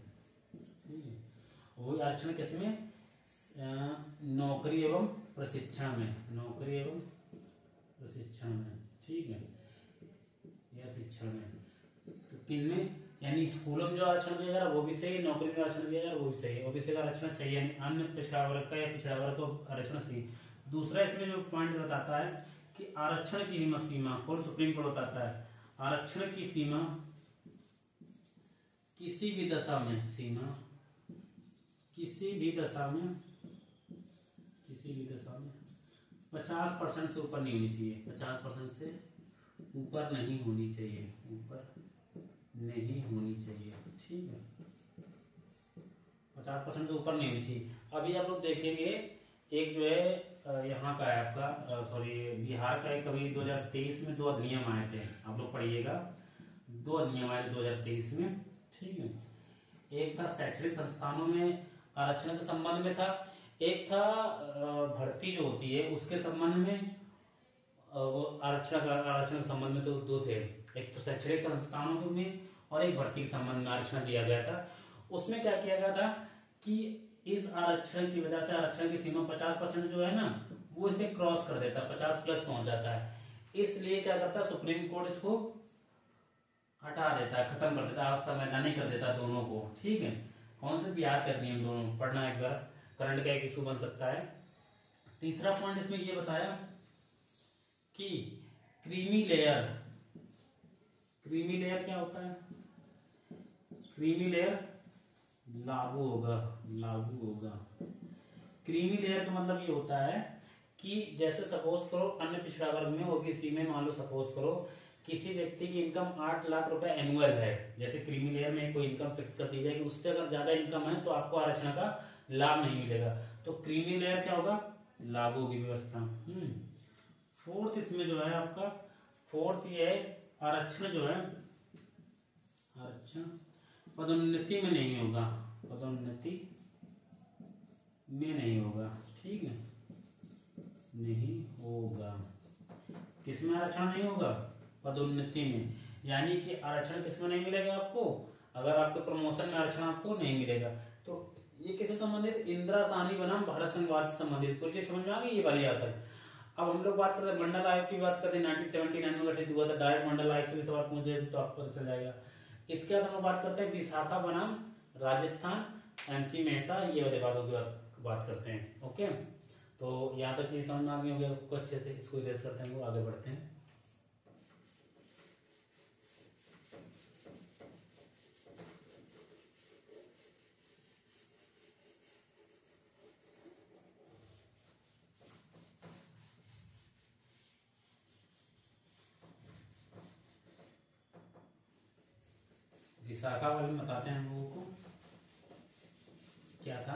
ठीक है। वही आरक्षण किसमें, नौकरी एवं प्रशिक्षण में, ठीक है, या शिक्षण में, तो किन में, यानी स्कूलों में जो आरक्षण दिया जा रहा है वो भी सही है, नौकरी में आरक्षण दिया जा रहा है वो भी सही है, ओबीसी का आरक्षण सही है, अन्य पिछड़ा वर्ग का या पिछड़ा वर्ग का आरक्षण सही। दूसरा इसमें जो पॉइंट बताता है कि आरक्षण की सीमा कौन, सुप्रीम कोर्ट बताता है आरक्षण की सीमा किसी भी दशा में 50% से ऊपर नहीं होनी चाहिए, 50% से ऊपर नहीं होनी चाहिए, ठीक है, 50% से ऊपर नहीं होनी चाहिए। अभी आप लोग देखेंगे एक जो है यहाँ का है आपका सॉरी बिहार का एक अभी 2023 में 2 अधिनियम आए थे, आप लोग पढ़िएगा, 2 अधिनियम आए थे 2023 में, ठीक है। एक था शैक्षणिक संस्थानों में आरक्षण के संबंध में था, एक था भर्ती जो होती है उसके संबंध में, वो आरक्षण के संबंध में तो 2 थे, एक तो शैक्षणिक संस्थानों में और एक भर्ती के संबंध में आरक्षण दिया गया था। उसमें क्या किया गया था कि इस आरक्षण की वजह से आरक्षण की सीमा 50% जो है ना वो इसे क्रॉस कर देता है, 50+ पहुंच जाता है, इसलिए क्या करता है सुप्रीम कोर्ट इसको हटा देता है, खत्म कर देता है, असंवैधानिक कर देता है दोनों को, ठीक है। कौन से बिहार के नियम दोनों पढ़ना एक बार, करंट का एक इशू बन सकता है। तीसरा पॉइंट इसमें ये बताया कि क्रीमी लेयर क्या होता है, क्रीमी लेयर लागू होगा। क्रीमी लेयर का मतलब ये होता है कि जैसे सपोज करो अन्य पिछड़ा वर्ग में ओबीसी में मान लो सपोज करो किसी व्यक्ति की इनकम 8 लाख रुपए एनुअल है, जैसे क्रीमी लेयर में कोई इनकम फिक्स कर दी जाएगी, उससे अगर ज्यादा इनकम है तो आपको आरक्षण का लाभ नहीं मिलेगा। तो क्रीमी लेयर क्या होगा, लाभों की व्यवस्था। फोर्थ इसमें जो है आपका, फोर्थ ये है आरक्षण जो है, आरक्षण पदोन्नति में नहीं होगा, पदोन्नति में नहीं होगा, ठीक है, नहीं होगा। किसमें आरक्षण नहीं होगा, पदोन्नति में, यानी कि आरक्षण किसमें नहीं मिलेगा आपको, अगर आपके प्रमोशन में आरक्षण आपको नहीं मिलेगा। तो ये किससे संबंधित, इंदिरा साहनी बनाम भारत संघवाद से संबंधित, कुछ समझ में आ गई ये वाली याद तक। अब हम लोग बात करते हैं मंडल आयोग की, बात करते हैं 1979 में गठित हुआ था, डायरेक्ट मंडल आयोग से सवाल पूछे तो आपको पता चल जाएगा। इसके बाद हम बात करते हैं विशाखा बनाम राजस्थान, MC मेहता, ये वाले बातों की बात करते हैं। ओके, तो यहाँ तक चीज समझ में आ गई होगी आपको अच्छे से, इसको इरेज करते हैं, वो आगे बढ़ते हैं। विशाखा वाले में बताते हैं हम लोगों को क्या था।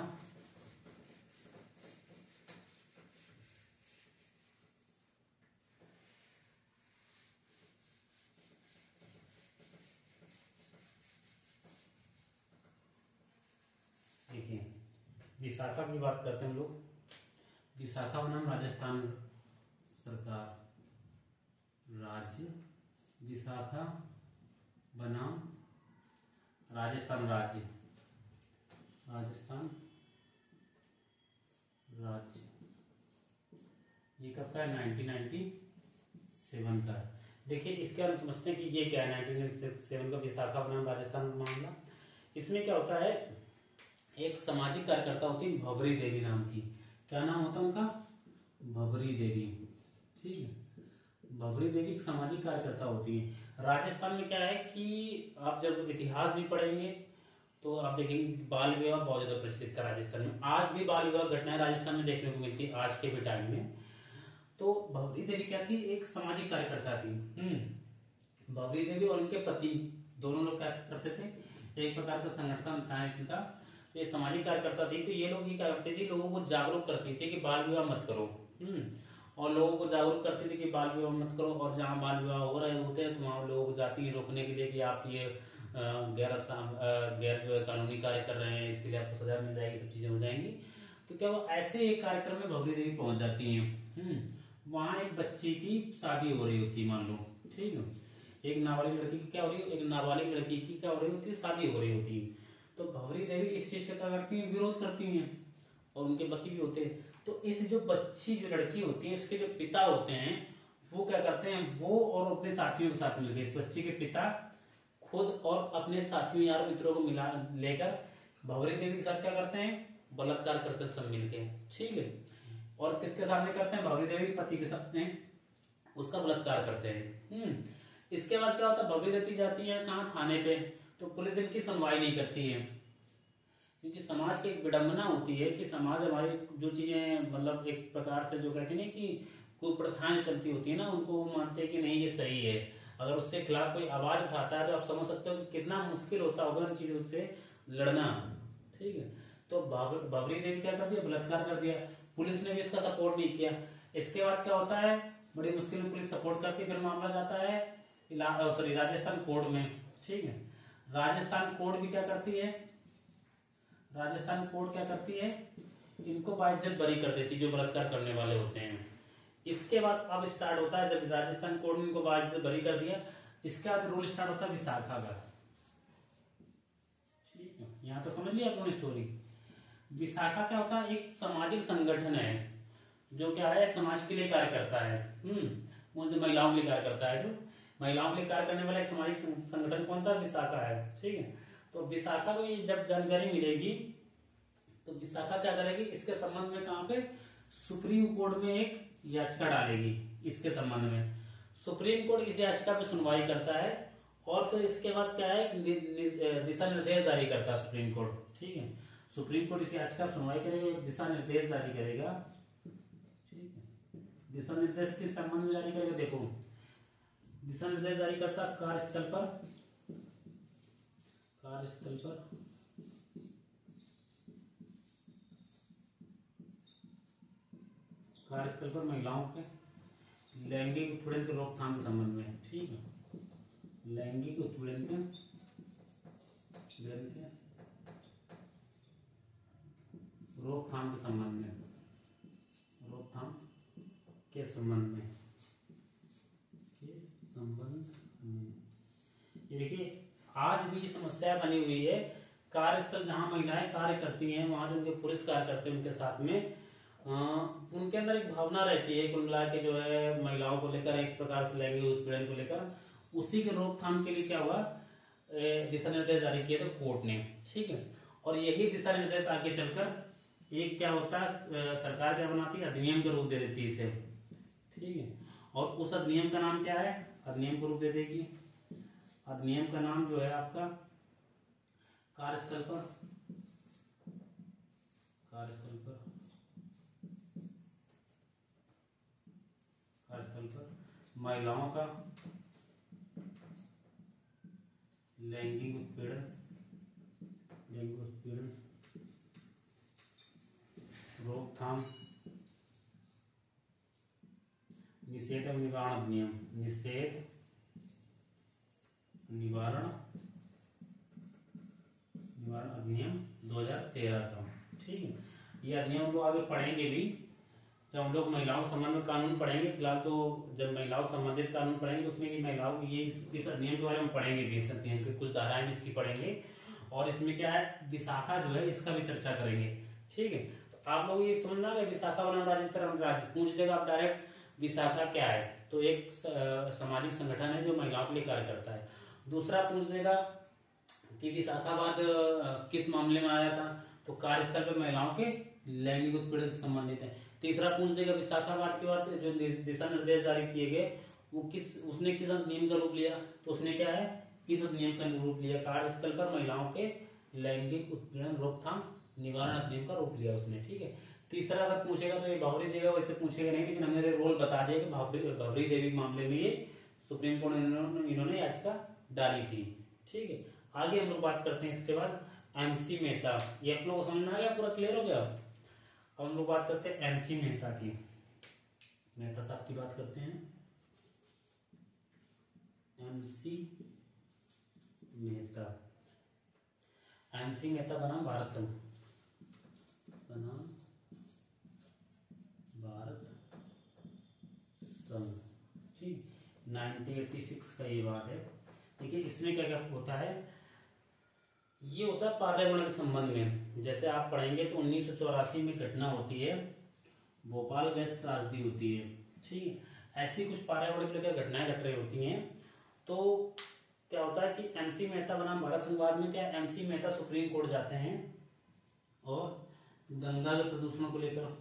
देखिए विशाखा की बात करते हैं हम लोग, विशाखा बनाम राजस्थान सरकार, राज्य, विशाखा बनाम राजस्थान राज्य, राजस्थान राज्य, ये कब का है, 1997 का है। देखिए इसके हम समझते हैं कि ये क्या है, 1997 का विशाखा बनाम राजस्थान मामला। इसमें क्या होता है, एक सामाजिक कार्यकर्ता होती है भवरी देवी नाम की, क्या नाम होता है उनका, भवरी देवी, ठीक है, भवरी देवी एक सामाजिक कार्यकर्ता होती है। राजस्थान में क्या है कि आप जब इतिहास भी पढ़ेंगे तो आप देखेंगे बाल विवाह बहुत ज्यादा प्रचलित था राजस्थान में, आज भी बाल विवाह घटनाएं राजस्थान में देखने को मिलती है आज के भी टाइम में। तो भवरी देवी क्या थी, एक सामाजिक कार्यकर्ता थी। भवरी देवी और उनके पति दोनों लोग क्या करते थे, एक प्रकार का संगठन था इनका, ये सामाजिक कार्यकर्ता थी। तो ये लोग ये क्या करते थे, लोगों को जागरूक करती थी कि बाल विवाह मत करो, और लोगों को जागरूक करती थी कि बाल विवाह मत करो, और जहाँ बाल विवाह हो रहे होते हैं तो वहाँ लोगों को जाती है रोकने के लिए कि आप ये गैर जो है कानूनी कार्य कर रहे हैं, इसके लिए आपको सजा मिल जाएगी, सब चीजें हो जाएंगी। तो क्या वो ऐसे एक कार्यक्रम में भवरी देवी पहुंच जाती है। वहां एक बच्ची की शादी हो रही होती है, मान लो, ठीक है, एक नाबालिग लड़की की क्या हो रही है, एक नाबालिग लड़की की क्या हो रही होती है, शादी हो रही होती है। तो भवरी देवी इस चीज का क्या करती है, विरोध करती हैं, और उनके पति भी होते हैं। तो इस जो बच्ची जो लड़की होती है, उसके जो पिता होते हैं वो क्या करते हैं, वो और अपने साथियों के साथ मिलकर, इस बच्ची के पिता खुद और अपने साथियों यार मित्रों को मिला लेकर भवरी देवी के साथ क्या करते हैं, बलात्कार करते हैं सब मिलके, ठीक है। और किसके सामने करते हैं, भवरी देवी पति के सामने उसका बलात्कार करते हैं। इसके बाद क्या होता है, भवरी देवी जाती है कहाँ, थाने पे। तो पुलिस इनकी सुनवाई नहीं करती है, क्योंकि समाज की एक विडंबना होती है कि समाज हमारी जो चीजें मतलब एक प्रकार से जो कहते हैं कि कुप्रथाएं चलती होती है ना, उनको वो मानते हैं कि नहीं ये सही है। अगर उसके खिलाफ कोई आवाज उठाता है तो आप समझ सकते हो कि कितना मुश्किल होता होगा इन चीजों से लड़ना, ठीक है। तो भवरी देवी क्या कर दिया, बलात्कार कर दिया, पुलिस ने भी इसका सपोर्ट नहीं किया। इसके बाद क्या होता है, बड़ी मुश्किल में पुलिस सपोर्ट करती है, फिर मामला जाता है राजस्थान कोर्ट में, ठीक है। राजस्थान कोर्ट भी क्या करती है, राजस्थान कोर्ट क्या करती है, इनको बाइज्जत बरी कर देती जो बलात्कार करने वाले होते हैं। इसके बाद अब स्टार्ट होता है, जब राजस्थान कोर्ट ने इनको बाइज्जत बरी कर दिया, इसके बाद रूल स्टार्ट होता है विशाखा का, ठीक है। यहाँ तो समझ लिया अपनी स्टोरी। विशाखा क्या होता है, एक सामाजिक संगठन है जो क्या है, समाज के लिए कार्य करता है। मुझे महिलाओं के लिए कार्य करता है, जो महिलाओं के लिए कार्य करने वाला एक सामाजिक संगठन कौन था, विशाखा है, ठीक है। तो विशाखा को ये जब जानकारी मिलेगी तो विशाखा क्या करेगी, इसके संबंध में कहां पे, सुप्रीम कोर्ट में एक याचिका डालेगी इसके संबंध में। सुप्रीम कोर्ट इस याचिका पे सुनवाई करता है, और फिर इसके बाद क्या है, दिशा निर्देश जारी करता है सुप्रीम कोर्ट, ठीक है। सुप्रीम कोर्ट इस याचिका पर सुनवाई करेगा, दिशा निर्देश जारी करेगा, ठीक है। दिशा निर्देश किस संबंध में जारी करेगा, देखो दिशा निर्देश जारी करता कार्यस्थल पर कार्यस्थल पर महिलाओं के लैंगिक उत्पीड़न की रोकथाम के संबंध में। ठीक है, लैंगिक उत्पीड़न के रोकथाम के संबंध में, रोकथाम के संबंध में, ये देखिए आज भी ये समस्या बनी हुई है। कार्यस्थल जहां महिलाएं कार्य करती हैं, वहां जो उनके पुरुष कार्य करते हैं उनके साथ में उनके अंदर एक भावना रहती है कुल मिला के जो है महिलाओं को लेकर एक प्रकार से लैंगिक उत्पीड़न को लेकर, उसी के रोकथाम के लिए क्या हुआ, दिशा निर्देश जारी किए थे कोर्ट ने। ठीक है, और यही दिशा निर्देश आगे चलकर एक क्या होता है, सरकार क्या बनाती है, अधिनियम का रूप दे देती है इसे। ठीक है, और उस अधिनियम का नाम क्या है, अधिनियम को रूप दे देगी। अधिनियम का नाम जो है आपका कार्यस्थल पर महिलाओं का लैंगिक उत्पीड़न रोकथाम निषेध एवं निवारण अधिनियम, निषेध निवारण अधिनियम 2013 का। ठीक है, ये अधिनियम हम लोग आगे पढ़ेंगे भी जब हम लोग महिलाओं संबंध में कानून पढ़ेंगे। फिलहाल तो जब महिलाओं संबंधित कानून पढ़ेंगे तो उसमें ये महिलाओं की ये इस अधिनियम के बारे में पढ़ेंगे भी, इस अधिनियम की कुछ धाराएं भी इसकी पढ़ेंगे, और इसमें क्या है विशाखा जो है इसका भी चर्चा करेंगे। ठीक है, तो आप लोग ये समझना है विशाखा बनाम राज्य पूछ देगा आप डायरेक्ट विशाखा क्या है, तो एक सामाजिक संगठन है जो महिलाओं के लिए कार्य करता है। दूसरा पूछ देगा कि विशाखावाद किस मामले में आया था, तो कार्यस्थल पर महिलाओं के लैंगिक उत्पीड़न से संबंधित है। तीसरा पूछ देगा विशाखावाद के बाद जो दिशा निर्देश जारी किए गए वो उसने किस अधिनियम का रूप लिया, तो उसने क्या है किस अधिनियम का रूप लिया, कार्यस्थल पर महिलाओं के लैंगिक उत्पीड़न रोकथाम निवारण अधिनियम का रूप लिया उसने। ठीक है, तीसरा अगर पूछेगा तो ये भावरी देगा, वैसे पूछेगा नहीं, लेकिन हमने रोल बता दिया कि भावरी देवी मामले में ये सुप्रीम कोर्ट इन्होंने याचिका डाली थी। ठीक है, आगे हम लोग बात करते हैं इसके बाद एमसी मेहता, ये आप लोगों को समझ में आ गया, पूरा क्लियर हो गया। अब हम लोग बात करते हैं एमसी मेहता की, मेहता साहब की बात करते हैं। एमसी मेहता, एमसी मेहता बनाम भारत संघ, बनाम भारत संघ। ठीक, 1986 का ये बात है। देखिए इसमें क्या क्या होता है, ये होता है पर्यावरण के संबंध में। जैसे आप पढ़ेंगे तो 1984 में घटना होती है, भोपाल गैस त्रासदी होती है। ठीक है, ऐसी कुछ पर्यावरण को लेकर घटनाएं घट रही होती हैं। तो क्या होता है कि एमसी मेहता बनाम भारत संघवाद में क्या एमसी मेहता सुप्रीम कोर्ट जाते हैं और गंगा के प्रदूषण को लेकर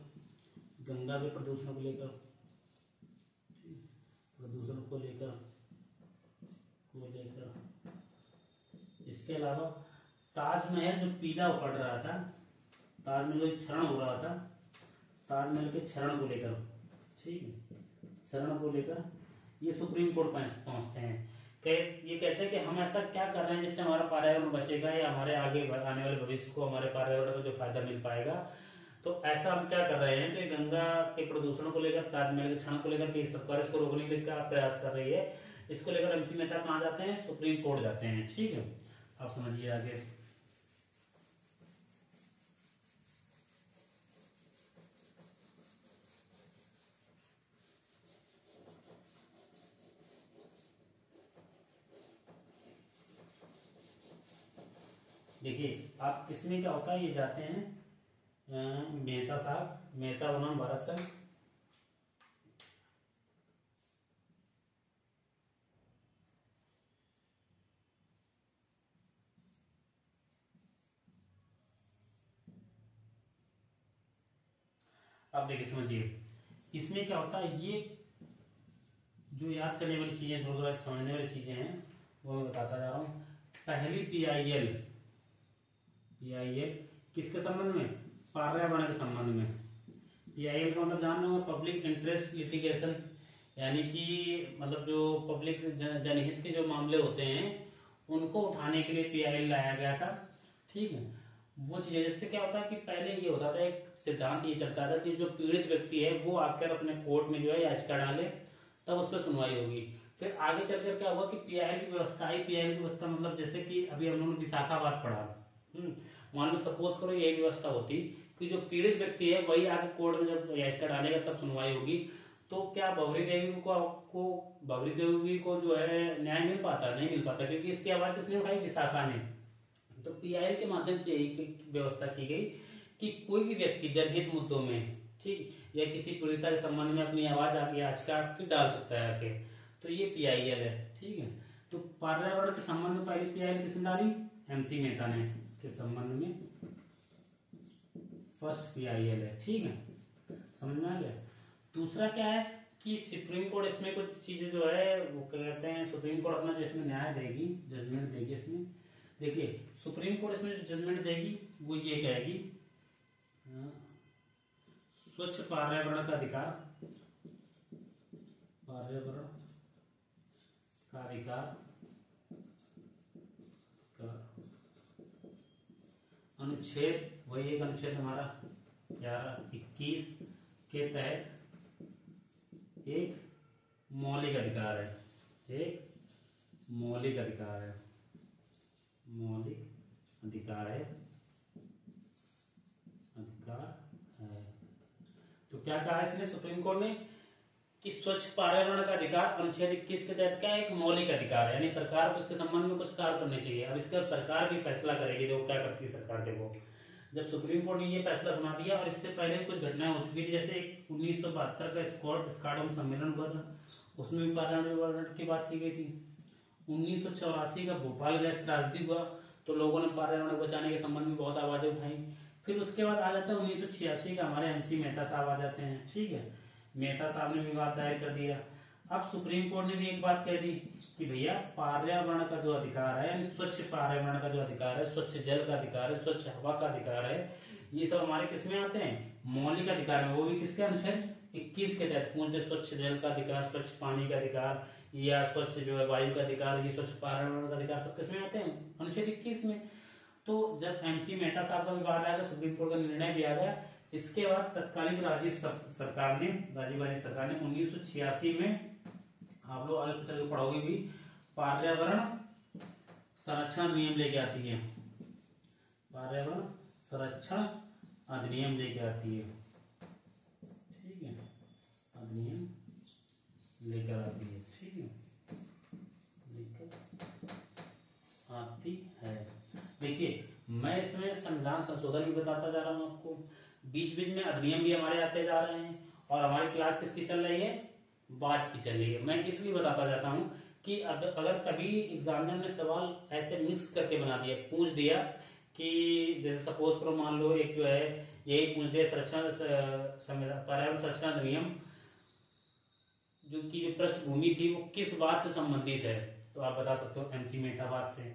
इसके अलावा ताजमहल जो पीला पड़ रहा था, ताजमहल जो क्षरण हो रहा था, ताजमहल के क्षरण को लेकर, ठीक है, क्षरण को लेकर ये सुप्रीम कोर्ट पहुंचते हैं। ये कहते हैं कि हम ऐसा क्या कर रहे हैं जिससे हमारा पर्यावरण बचेगा या हमारे आगे आने वाले भविष्य को हमारे पर्यावरण को जो फायदा मिल पाएगा। तो ऐसा हम क्या कर रहे हैं, तो गंगा के प्रदूषण को लेकर, ताजमहल के क्षरण को लेकर सब कार्य को रोकने के लिए क्या प्रयास कर रही है, इसको लेकर एमसी मेहता कहाँ जाते हैं, सुप्रीम कोर्ट जाते हैं। ठीक है, आप समझिए आगे। देखिए आप इसमें क्या होता है, ये जाते हैं मेहता साहब, मेहता बनाम भारत संघ। अब देखिए समझिए इसमें क्या होता है, ये जो याद करने वाली चीजें, थोड़ा समझने वाली चीजें हैं वो मैं बताता जा रहा हूँ। पहली पीआईएल किसके संबंध में, पर्यावरण के संबंध में। पीआईएल का मतलब जान रहे हो, पब्लिक इंटरेस्ट लिटिगेशन, यानी कि मतलब जो पब्लिक जनहित के जो मामले होते हैं उनको उठाने के लिए पीआईएल लाया गया था। ठीक है, वो चीजें, जिससे क्या होता है कि पहले ये होता था एक सिद्धांत ये चलता था कि जो पीड़ित व्यक्ति है वो आकर अपने कोर्ट में जो है याचिका डाले, तब उस पर सुनवाई होगी। फिर आगे चलकर क्या हुआ कि पीआईएल की व्यवस्था आई। पीआईएल की व्यवस्था मतलब जैसे कि अभी हम लोगों ने विशाखाबाद पढ़ा, मान लो सपोज करो यही व्यवस्था होती कि जो पीड़ित व्यक्ति है वही आगे कोर्ट में जब याचिका डालेगा तब सुनवाई होगी, तो क्या बबरी देवी को जो है न्याय मिल पाता? नहीं मिल पाता, क्योंकि इसकी आवाज किसने उठाई? विशाखा ने। तो पीआईएल के माध्यम से यही व्यवस्था की गई कि कोई भी व्यक्ति जनहित मुद्दों में, ठीक, या किसी पीड़िता के संबंध में अपनी आवाज आगे याचिका आपकी डाल सकता है आके, तो ये पीआईएल है, ठीक है। तो पर्यावरण के संबंध में पहली पीआईएल किसने डाली? एमसी मेहता ने, के संबंध में फर्स्ट पीआईएल है, ठीक है, समझ में आ गया। दूसरा क्या है कि सुप्रीम कोर्ट इसमें कुछ चीजें जो है वो कहते हैं, सुप्रीम कोर्ट अपना जो इसमें न्याय देगी, जजमेंट देगी इसमें। देखिए सुप्रीम कोर्ट इसमें जो जजमेंट देगी वो ये कहेगी स्वच्छ पर्यावरण का अधिकार, पर्यावरण का अधिकार का अनुच्छेद, वही एक अनुच्छेद हमारा 11-21 के तहत एक मौलिक अधिकार है, एक मौलिक अधिकार है, मौलिक अधिकार है, अधिकार है। तो क्या कहा इसने सुप्रीम कोर्ट ने कि स्वच्छ पर्यावरण का अधिकार अनुच्छेद 21 के तहत क्या एक मौलिक अधिकार है, यानी सरकार को इसके संबंध में कुछ कार्य करने चाहिए। अब इसका सरकार भी फैसला करेगी, जो क्या करती है सरकार। देखो जब सुप्रीम कोर्ट ने ये फैसला सुना दिया, और इससे पहले कुछ घटनाएं हो चुकी थी, जैसे 1972 का स्टॉकहोम सम्मेलन हुआ था, उसमें भी पर्यावरण की बात की गई थी। 1984 का भोपाल गैस त्रासदी हुआ, तो लोगों ने पर्यावरण को बचाने के संबंध में बहुत आवाजें उठाई। फिर उसके बाद आ जाता है 1986 का, हमारे एमसी मेहता साहब आ जाते हैं, ठीक है। मेहता साहब ने विवाद दायर कर दिया। अब सुप्रीम कोर्ट ने भी एक बात कह दी कि भैया पर्यावरण का जो अधिकार है, यानी स्वच्छ पर्यावरण का जो अधिकार है, स्वच्छ जल का अधिकार है, स्वच्छ हवा का अधिकार है, ये सब हमारे किसमें आते हैं? मौलिक अधिकार में। वो भी किसके अनुच्छेद 21 के तहत, पूर्ण स्वच्छ जल का अधिकार, स्वच्छ पानी का अधिकार, या स्वच्छ जो है वायु का अधिकार, ये स्वच्छ पर्यावरण का अधिकार सब किसमें आते हैं? अनुच्छेद 21 में। तो जब एमसी मेहता साहब का विवाद आया, सुप्रीम कोर्ट का निर्णय भी आ गया। इसके बाद तत्कालीन राजीव सरकार ने 1986 में, आप लोग आगे पढ़ोगे भी, पर्यावरण संरक्षण नियम लेके आती है, पर्यावरण संरक्षण अधिनियम लेके आती है, ठीक है, अधिनियम लेकर आती है, ठीक है, लेकर आती है। देखिए मैं इसमें संविधान संशोधन भी बताता जा रहा हूँ आपको, बीच बीच में अधिनियम भी हमारे आते जा रहे हैं, और हमारी क्लास किसकी चल रही है? बात की चल रही है। मैं इसलिए बताता जाता हूँ कि अगर कभी एग्जामिनर ने सवाल ऐसे मिक्स करके बना दिया, पूछ दिया कि जैसे सपोज करो, मान लो एक जो है यही पूछ दिया पर्यावरण संरक्षण अधिनियम जो की जो पृष्ठभूमि थी वो किस बात से संबंधित है, तो आप बता सकते हो एमसी मेहता बात से।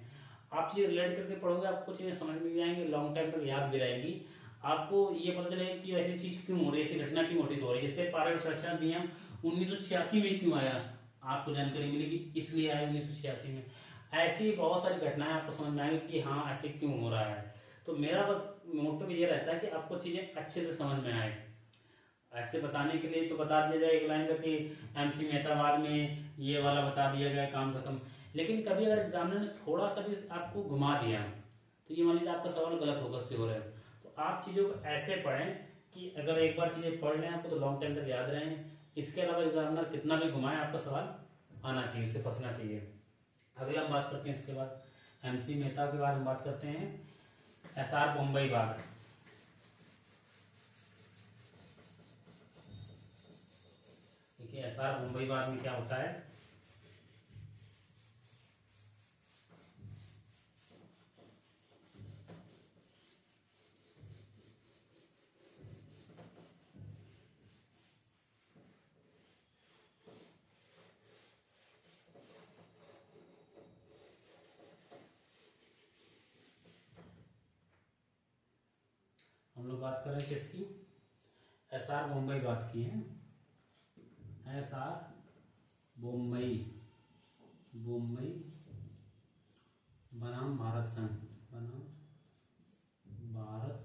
आप चीजें रिलेट करके पढ़ोगे, आपको चीजें समझ में भी आएंगी, लॉन्ग टाइम तक याद भी रहेंगी। आपको ये पता चलेगा कि ऐसी चीज क्यों हो रही है, ऐसी घटना क्यों घटित हो रही है। जैसे पर्यावरण संरक्षण अधिनियम 1986 में क्यों आया, आपको जानकारी मिलेगी, इसलिए आया 1986 में। ऐसी बहुत सारी घटनाएं आपको समझ में आएंगी कि हाँ ऐसे क्यों हो रहा है। तो मेरा बस मोटिव ये रहता है कि आपको चीजें अच्छे से समझ में आए। ऐसे बताने के लिए तो बता दिया जाए एक लाइन का कि एमसी मेहतावाद में ये वाला बता दिया गया, काम खत्म। लेकिन कभी अगर एग्जामिनर ने थोड़ा सा भी आपको घुमा दिया तो ये मान लीजिए आपका सवाल गलत होगा, श्योर है। तो आप चीजों को ऐसे पढ़ें कि अगर एक बार चीजें पढ़ लें आपको तो लॉन्ग टाइम तक याद रहें। इसके अलावा एग्जामिनर कितना भी घुमाए आपका सवाल आना चाहिए, उसे फंसना चाहिए। अगला हम बात करते हैं इसके बाद एमसी मेहता के बाद हम बात करते हैं एसआर बम्बई बाग। देखिए एसआर बम्बई बाग में क्या होता है, हम लोग बात कर रहे हैं किसकी, एसआर मुंबई बात की है, एसआर मुंबई, मुंबई बनाम भारत संघ, बनाम भारत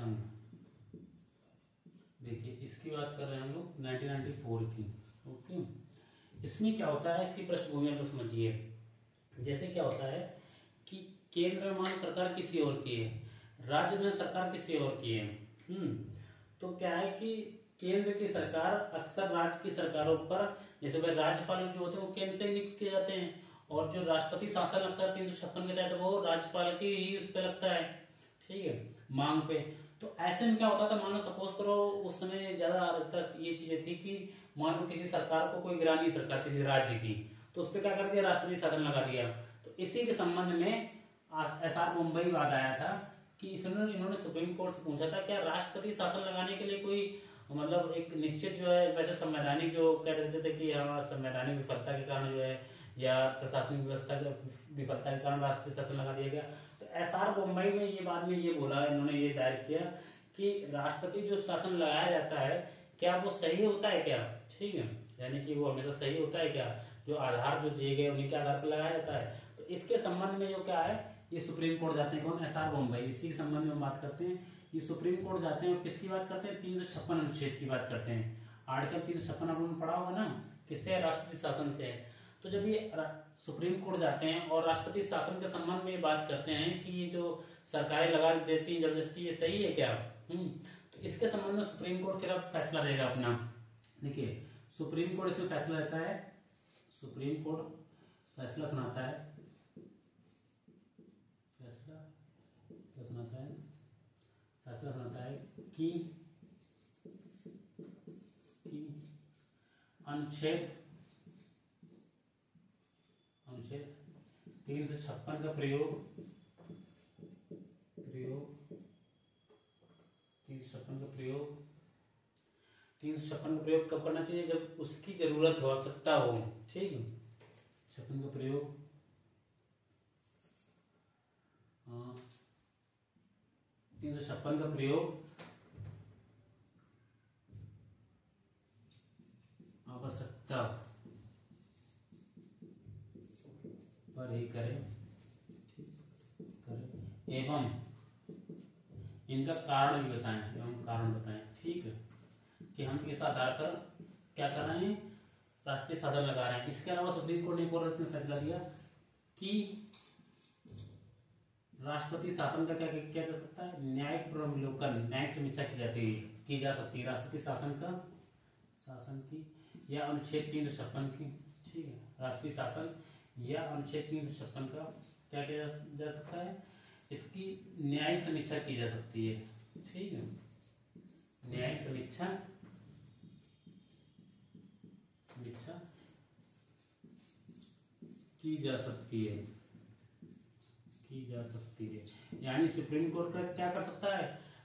संघ। देखिए इसकी बात कर रहे हैं हम लोग 1994 की। ओके, इसमें क्या होता है, इसकी पृष्ठभूमि हम लोग समझिए। जैसे क्या होता है कि केंद्र में मान सरकार किसी और की है, राज्य में सरकार किसी और की है। तो क्या है कि केंद्र की सरकार अक्सर राज्य की सरकारों पर, जैसे भाई राज्यपाल जो होते हैं वो केंद्र से नियुक्त किए जाते हैं, और जो राष्ट्रपति शासन लगता है 356 के तहत वो राज्यपाल की ही उस पर लगता है, ठीक है, मांग पे। तो ऐसे में क्या होता था, मान लो सपोज करो उस समय ज्यादा तक ये चीजें थी कि मान लो किसी सरकार को कोई गिरानी सरकार किसी राज्य की, तो उस पर क्या कर दिया, राष्ट्रपति शासन लगा दिया। तो इसी के संबंध में SR मुंबई वाद आया था कि इन्होंने सुप्रीम कोर्ट से पूछा था क्या राष्ट्रपति शासन लगाने के लिए कोई मतलब एक निश्चित जो है, वैसे संवैधानिक जो कह देते थे कि हाँ संवैधानिक विफलता के कारण जो है या प्रशासनिक व्यवस्था की विफलता के कारण राष्ट्रपति शासन लगा दिया गया। तो SR मुंबई में ये बाद में ये बोला, इन्होंने ये दायर किया कि राष्ट्रपति जो शासन लगाया जाता है क्या वो सही होता है क्या, ठीक है, यानी कि वो हमेशा सही होता है क्या, जो आधार जो दिए गए उन्हीं के आधार पर लगाया जाता है। तो इसके संबंध में जो क्या है, ये सुप्रीम कोर्ट जाते हैं, कौन, SR मुंबई, इसी के संबंध में बात करते हैं। ये सुप्रीम कोर्ट जाते हैं और किसकी बात करते हैं, 356 अनुच्छेद की बात करते हैं। आर्टिकल 356 आपने पढ़ा होगा ना, किससे, राष्ट्रपति शासन से। तो जब ये सुप्रीम कोर्ट जाते हैं और राष्ट्रपति शासन के संबंध में बात करते हैं कि ये जो सरकारें लगा देती हैं जबरदस्ती, ये सही है क्या, तो इसके संबंध में सुप्रीम कोर्ट सिर्फ फैसला देगा अपना। देखिए सुप्रीम कोर्ट इसमें फैसला देता है, सुप्रीम कोर्ट फैसला सुनाता है, फैसला सुनाता है कि अनुच्छेद 356 का प्रयोग 356 का प्रयोग कब करना चाहिए, जब उसकी जरूरत हो, आवश्यकता हो, ठीक है। 56 का प्रयोग 356 का प्रयोग आवश्यकता पर ही करें एवं इनका कारण भी बताएं, कारण बताएं, ठीक है, कि हम इस आधार पर क्या कर रहे हैं, राष्ट्रीय शासन लगा रहे हैं। इसके अलावा सुप्रीम कोर्ट ने एक और फैसला दिया कि राष्ट्रपति शासन का क्या किया जा सकता है, न्यायिक पुनर्विलोकन, न्यायिक समीक्षा की जा सकती है राष्ट्रपति शासन की या अनुच्छेद 356 की, ठीक है, राष्ट्रीय शासन या अनुच्छेद 356 का क्या किया जा सकता है, इसकी न्यायिक समीक्षा की जा सकती है, ठीक है, न्यायिक समीक्षा की जा सकती है, यानी सुप्रीम कोर्ट का क्या कर सकता है,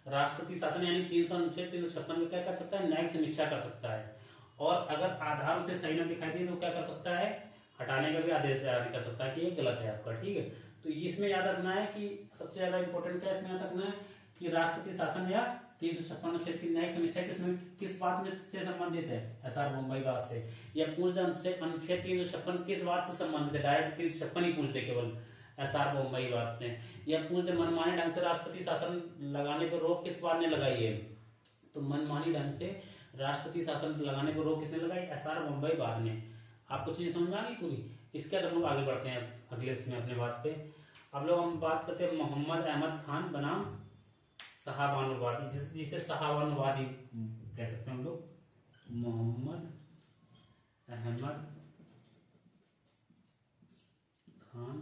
राष्ट्रपति शासन यानी 356 में क्या कर सकता है, न्यायिक समीक्षा कर सकता है, और अगर आधार से सही न दिखाई दे तो क्या कर सकता है, हटाने का भी आदेश जारी कर सकता है कि ये गलत है आपका, ठीक है। तो इसमें याद रखना है कि सबसे ज्यादा इंपॉर्टेंट क्या इसमें याद रखना है कि राष्ट्रपति शासन या 356 अनुच्छेद की न्यायिक समीक्षा किस बात में से संबंधित है, SR मुंबई बात से, या पूछ दे अनुच्छेद 356 किस बात से संबंधित है, डायरेक्ट 356 ही पूछ दे केवल SR मुंबई बात से, या पूछ दे मनमाने ढंग से राष्ट्रपति शासन लगाने पर रोक किस बात ने लगाई है, तो मनमानी ढंग से राष्ट्रपति शासन लगाने पर रोक किसने लगाई, SR मुंबई बात ने। आपको चीज समझ में आ गई पूरी। इसके बाद हम लोग आगे बढ़ते हैं अगले इसमें अपने बात पे। अब लोग हम बात करते हैं मोहम्मद अहमद खान बनाम साहबानुवादी, जिसे साहबानुवादी कह सकते हैं हम लोग, मोहम्मद अहमद खान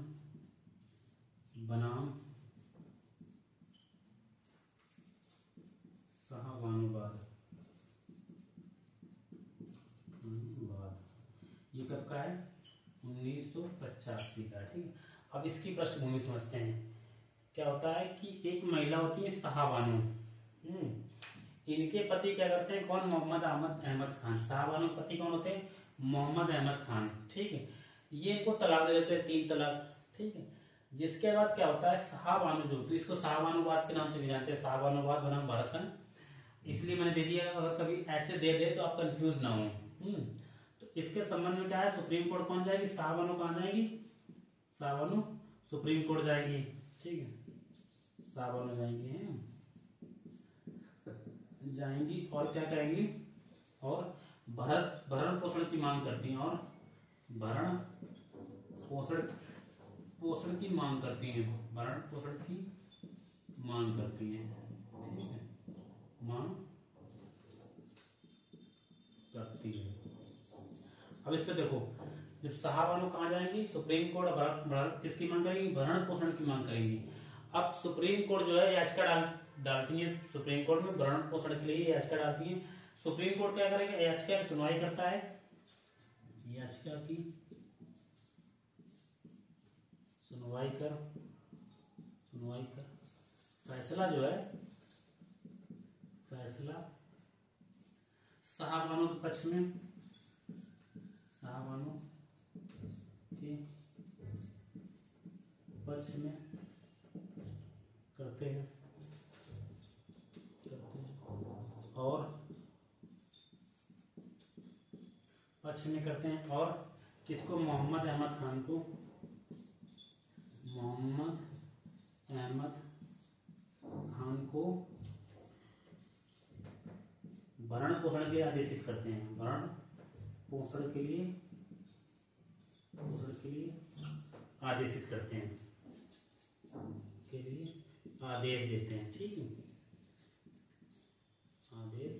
बनाम साहबानुवाद। ये कब का है, 1985 का, ठीक है। अब इसकी पृष्ठभूमि समझते हैं। क्या होता है कि एक महिला होती है साहबानु, इनके पति क्या करते हैं, कौन, मोहम्मद अहमद खान। साहबानु के पति कौन होते हैं, मोहम्मद अहमद खान, ठीक है। ये इनको तलाक दे देते हैं, 3 तलाक, ठीक है। जिसके बाद क्या होता है, साहबानु जो, तो इसको साहबानुवाद के नाम से भी जानते हैं, साहबानुवाद बनाम भारत, इसलिए मैंने दे दिया, अगर कभी ऐसे दे दे तो आप कंफ्यूज ना हो। तो इसके संबंध में क्या है, सुप्रीम कोर्ट कौन जाएगी, साहबानु कहां जाएगी, साहबानु सुप्रीम कोर्ट जाएगी, ठीक है, साहबानु जाएंगे हैं। जाएंगी और क्या करेंगी, और भरण पोषण की मांग करती हैं, और भरण पोषण पोषण की मांग करती हैं, भरण पोषण की मांग करती हैं, ठीक है, मांग करती है। अब इस पे देखो, जब शाहबानो कहाँ जाएंगी, सुप्रीम कोर्ट किसकी मांग करेंगी, भरण पोषण की मांग करेंगी। अब सुप्रीम कोर्ट जो है याचिका डालती है सुप्रीम कोर्ट में, भरण पोषण के लिए याचिका डालती है। सुप्रीम कोर्ट क्या करेगा, याचिका की सुनवाई करता है, याचिका की सुनवाई कर फैसला जो है, फैसला शाहबानो के पक्ष में, शाहबानो के पक्ष में करते हैं, और पक्ष में करते हैं, और किसको, मोहम्मद अहमद खान को, मोहम्मद अहमद खान को भरण पोषण के लिए आदेशित करते हैं, भरण पोषण के लिए आदेशित करते हैं, के लिए आदेश देते हैं, ठीक है, आदेश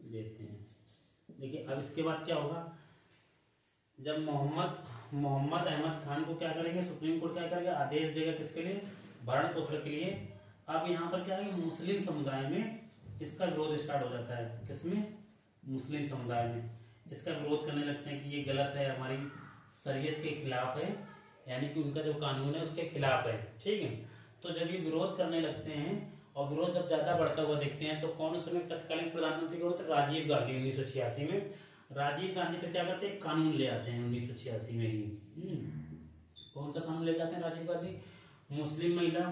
देते हैं। देखिए अब इसके बाद क्या होगा, जब मोहम्मद अहमद खान को क्या करेंगे, सुप्रीम कोर्ट क्या करेगा, आदेश देगा किसके लिए, भरण पोषण के लिए। अब यहाँ पर क्या है, मुस्लिम समुदाय में इसका विरोध स्टार्ट हो जाता है, किसमें, मुस्लिम समुदाय में इसका विरोध करने लगते हैं कि ये गलत है, हमारी शरीयत के खिलाफ है, यानी कि उनका जो कानून है उसके खिलाफ है, ठीक है। तो जब ये विरोध करने लगते हैं और विरोध जब ज्यादा बढ़ता हुआ देखते हैं, तो कौन उस समय तत्कालीन प्रधानमंत्री कौन थे, राजीव गांधी। 1986 में राजीव गांधी फिर क्या करते हैं, कानून ले आते हैं 1986 में ही। कौन सा कानून ले जाते हैं राजीव गांधी, मुस्लिम महिला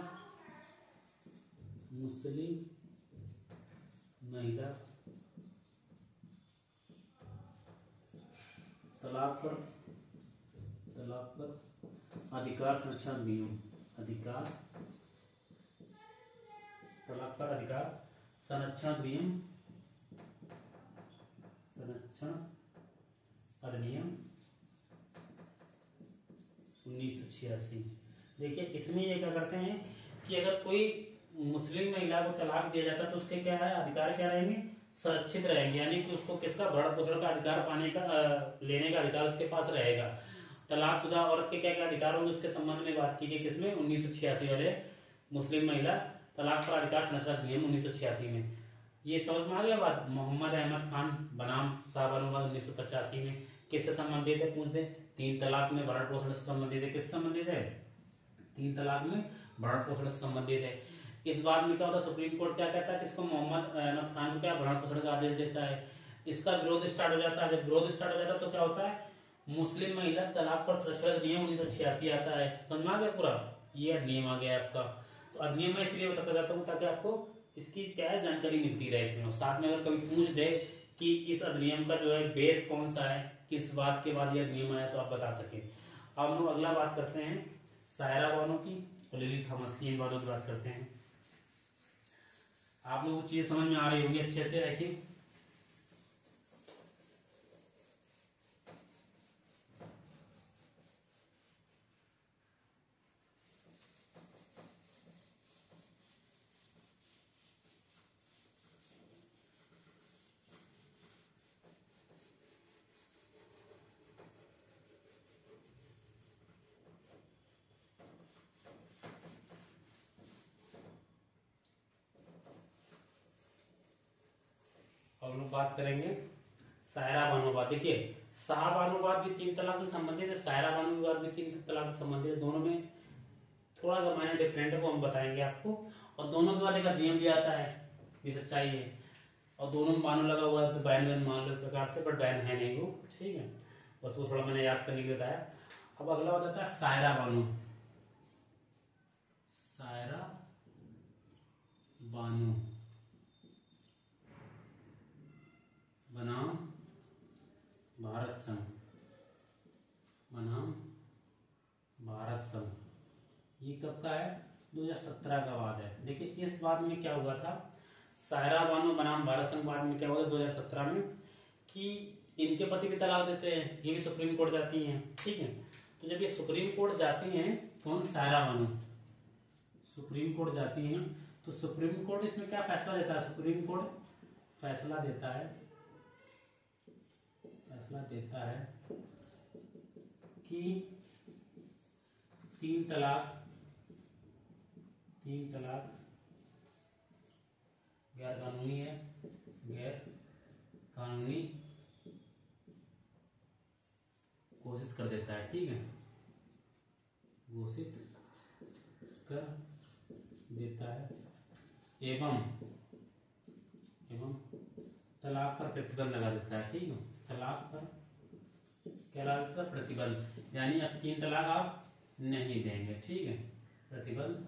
तलाक पर अधिकार संरक्षण अधिनियम, तलाक पर अधिकार संरक्षण अधिनियम 1986। देखिए इसमें ये क्या करते हैं कि अगर कोई मुस्लिम महिला को तलाक दिया जाता है तो उसके क्या है, अधिकार क्या रहेंगे, सुरक्षित रहेंगे, यानी कि उसको किसका, भरण पोषण का अधिकार पाने का लेने का अधिकार उसके पास रहेगा। तलाकशुदा औरत के क्या क्या अधिकार होंगे उसके संबंध में बात की गई, किसमें, 1986 वाले मुस्लिम महिला तलाक पर अधिकार संरक्षण अधिनियम 1986 में। ये समझ में आ गया बात। मोहम्मद अहमद खान बनाम शाहबानो 1985 में किससे संबंधित है, पूछ दे, 3 तलाक में भरण पोषण से संबंधित है, किससे संबंधित है, 3 तलाक में भरण पोषण से संबंधित है। इस बात में क्या होता है, सुप्रीम कोर्ट क्या कहता है, किसको, मोहम्मद अहमद खान को क्या भरण पोषण का आदेश देता है। इसका विरोध स्टार्ट हो जाता है। जब विरोध स्टार्ट हो जाता है तो क्या होता है, मुस्लिम महिला तलाक पर सुरक्षा अधिनियम 1986 आता है। समझ आ गया पूरा, ये अधिनियम आ गया आपका। तो अधिनियम में इसलिए बताता जाता हूँ ताकि आपको इसकी क्या है, जानकारी मिलती रहे इसमें। साथ में अगर कभी पूछ दे कि इस अधिनियम का जो है बेस कौन सा है, किस बात के बाद ये अधिनियम आया, तो आप बता सके। अब हम लोग अगला बात करते हैं सायरा बानो की और लिली थॉमस की, इन बातों की बात करते हैं। आप लोगों को चीज समझ में आ रही होगी अच्छे से, रखिए। हम लोग बात करेंगे सायरा बानो बात। देखिए शाहबानो बात भी 3 तलाक से संबंधित है, सायरा बानो बात भी 3 तलाक से संबंधित है। दोनों में थोड़ा सा माइनर डिफरेंट है, वो हम बताएंगे आपको। और दोनों के बाद एक अधिनियम भी आता है, ये सच्चाई है। और दोनों में बानो लगा हुआ है तो बैन वैन मान लो एक प्रकार से, बट बैन है नहीं वो, ठीक है। बस वो थोड़ा मैंने याद करने के लिए बताया। अब अगला हो जाता है सायरा बानो। सायरा बानो बनाम भारत संघ, बनाम भारत संघ। ये कब का है, 2017 का बाद है। देखिए इस बात में क्या हुआ था, सायरा बानो बनाम भारत संघ बाद में क्या हुआ 2017 में कि इनके पति भी तलाक देते हैं, ये भी सुप्रीम कोर्ट जाती हैं। ठीक है, तो जब ये सुप्रीम कोर्ट जाती हैं, कौन, सायरा बानो सुप्रीम कोर्ट जाती हैं, तो सुप्रीम कोर्ट इसमें क्या फैसला देता है, सुप्रीम कोर्ट फैसला देता है कि तीन तलाक गैर कानूनी है, गैर कानूनी घोषित कर देता है। ठीक है, घोषित कर देता है एवं तलाक पर प्रतिबंध लगा देता है। ठीक है, तलाक पर क्या लगा देता है, प्रतिबंध, यानी अब 3 तलाक आप नहीं देंगे। ठीक है, प्रतिबंध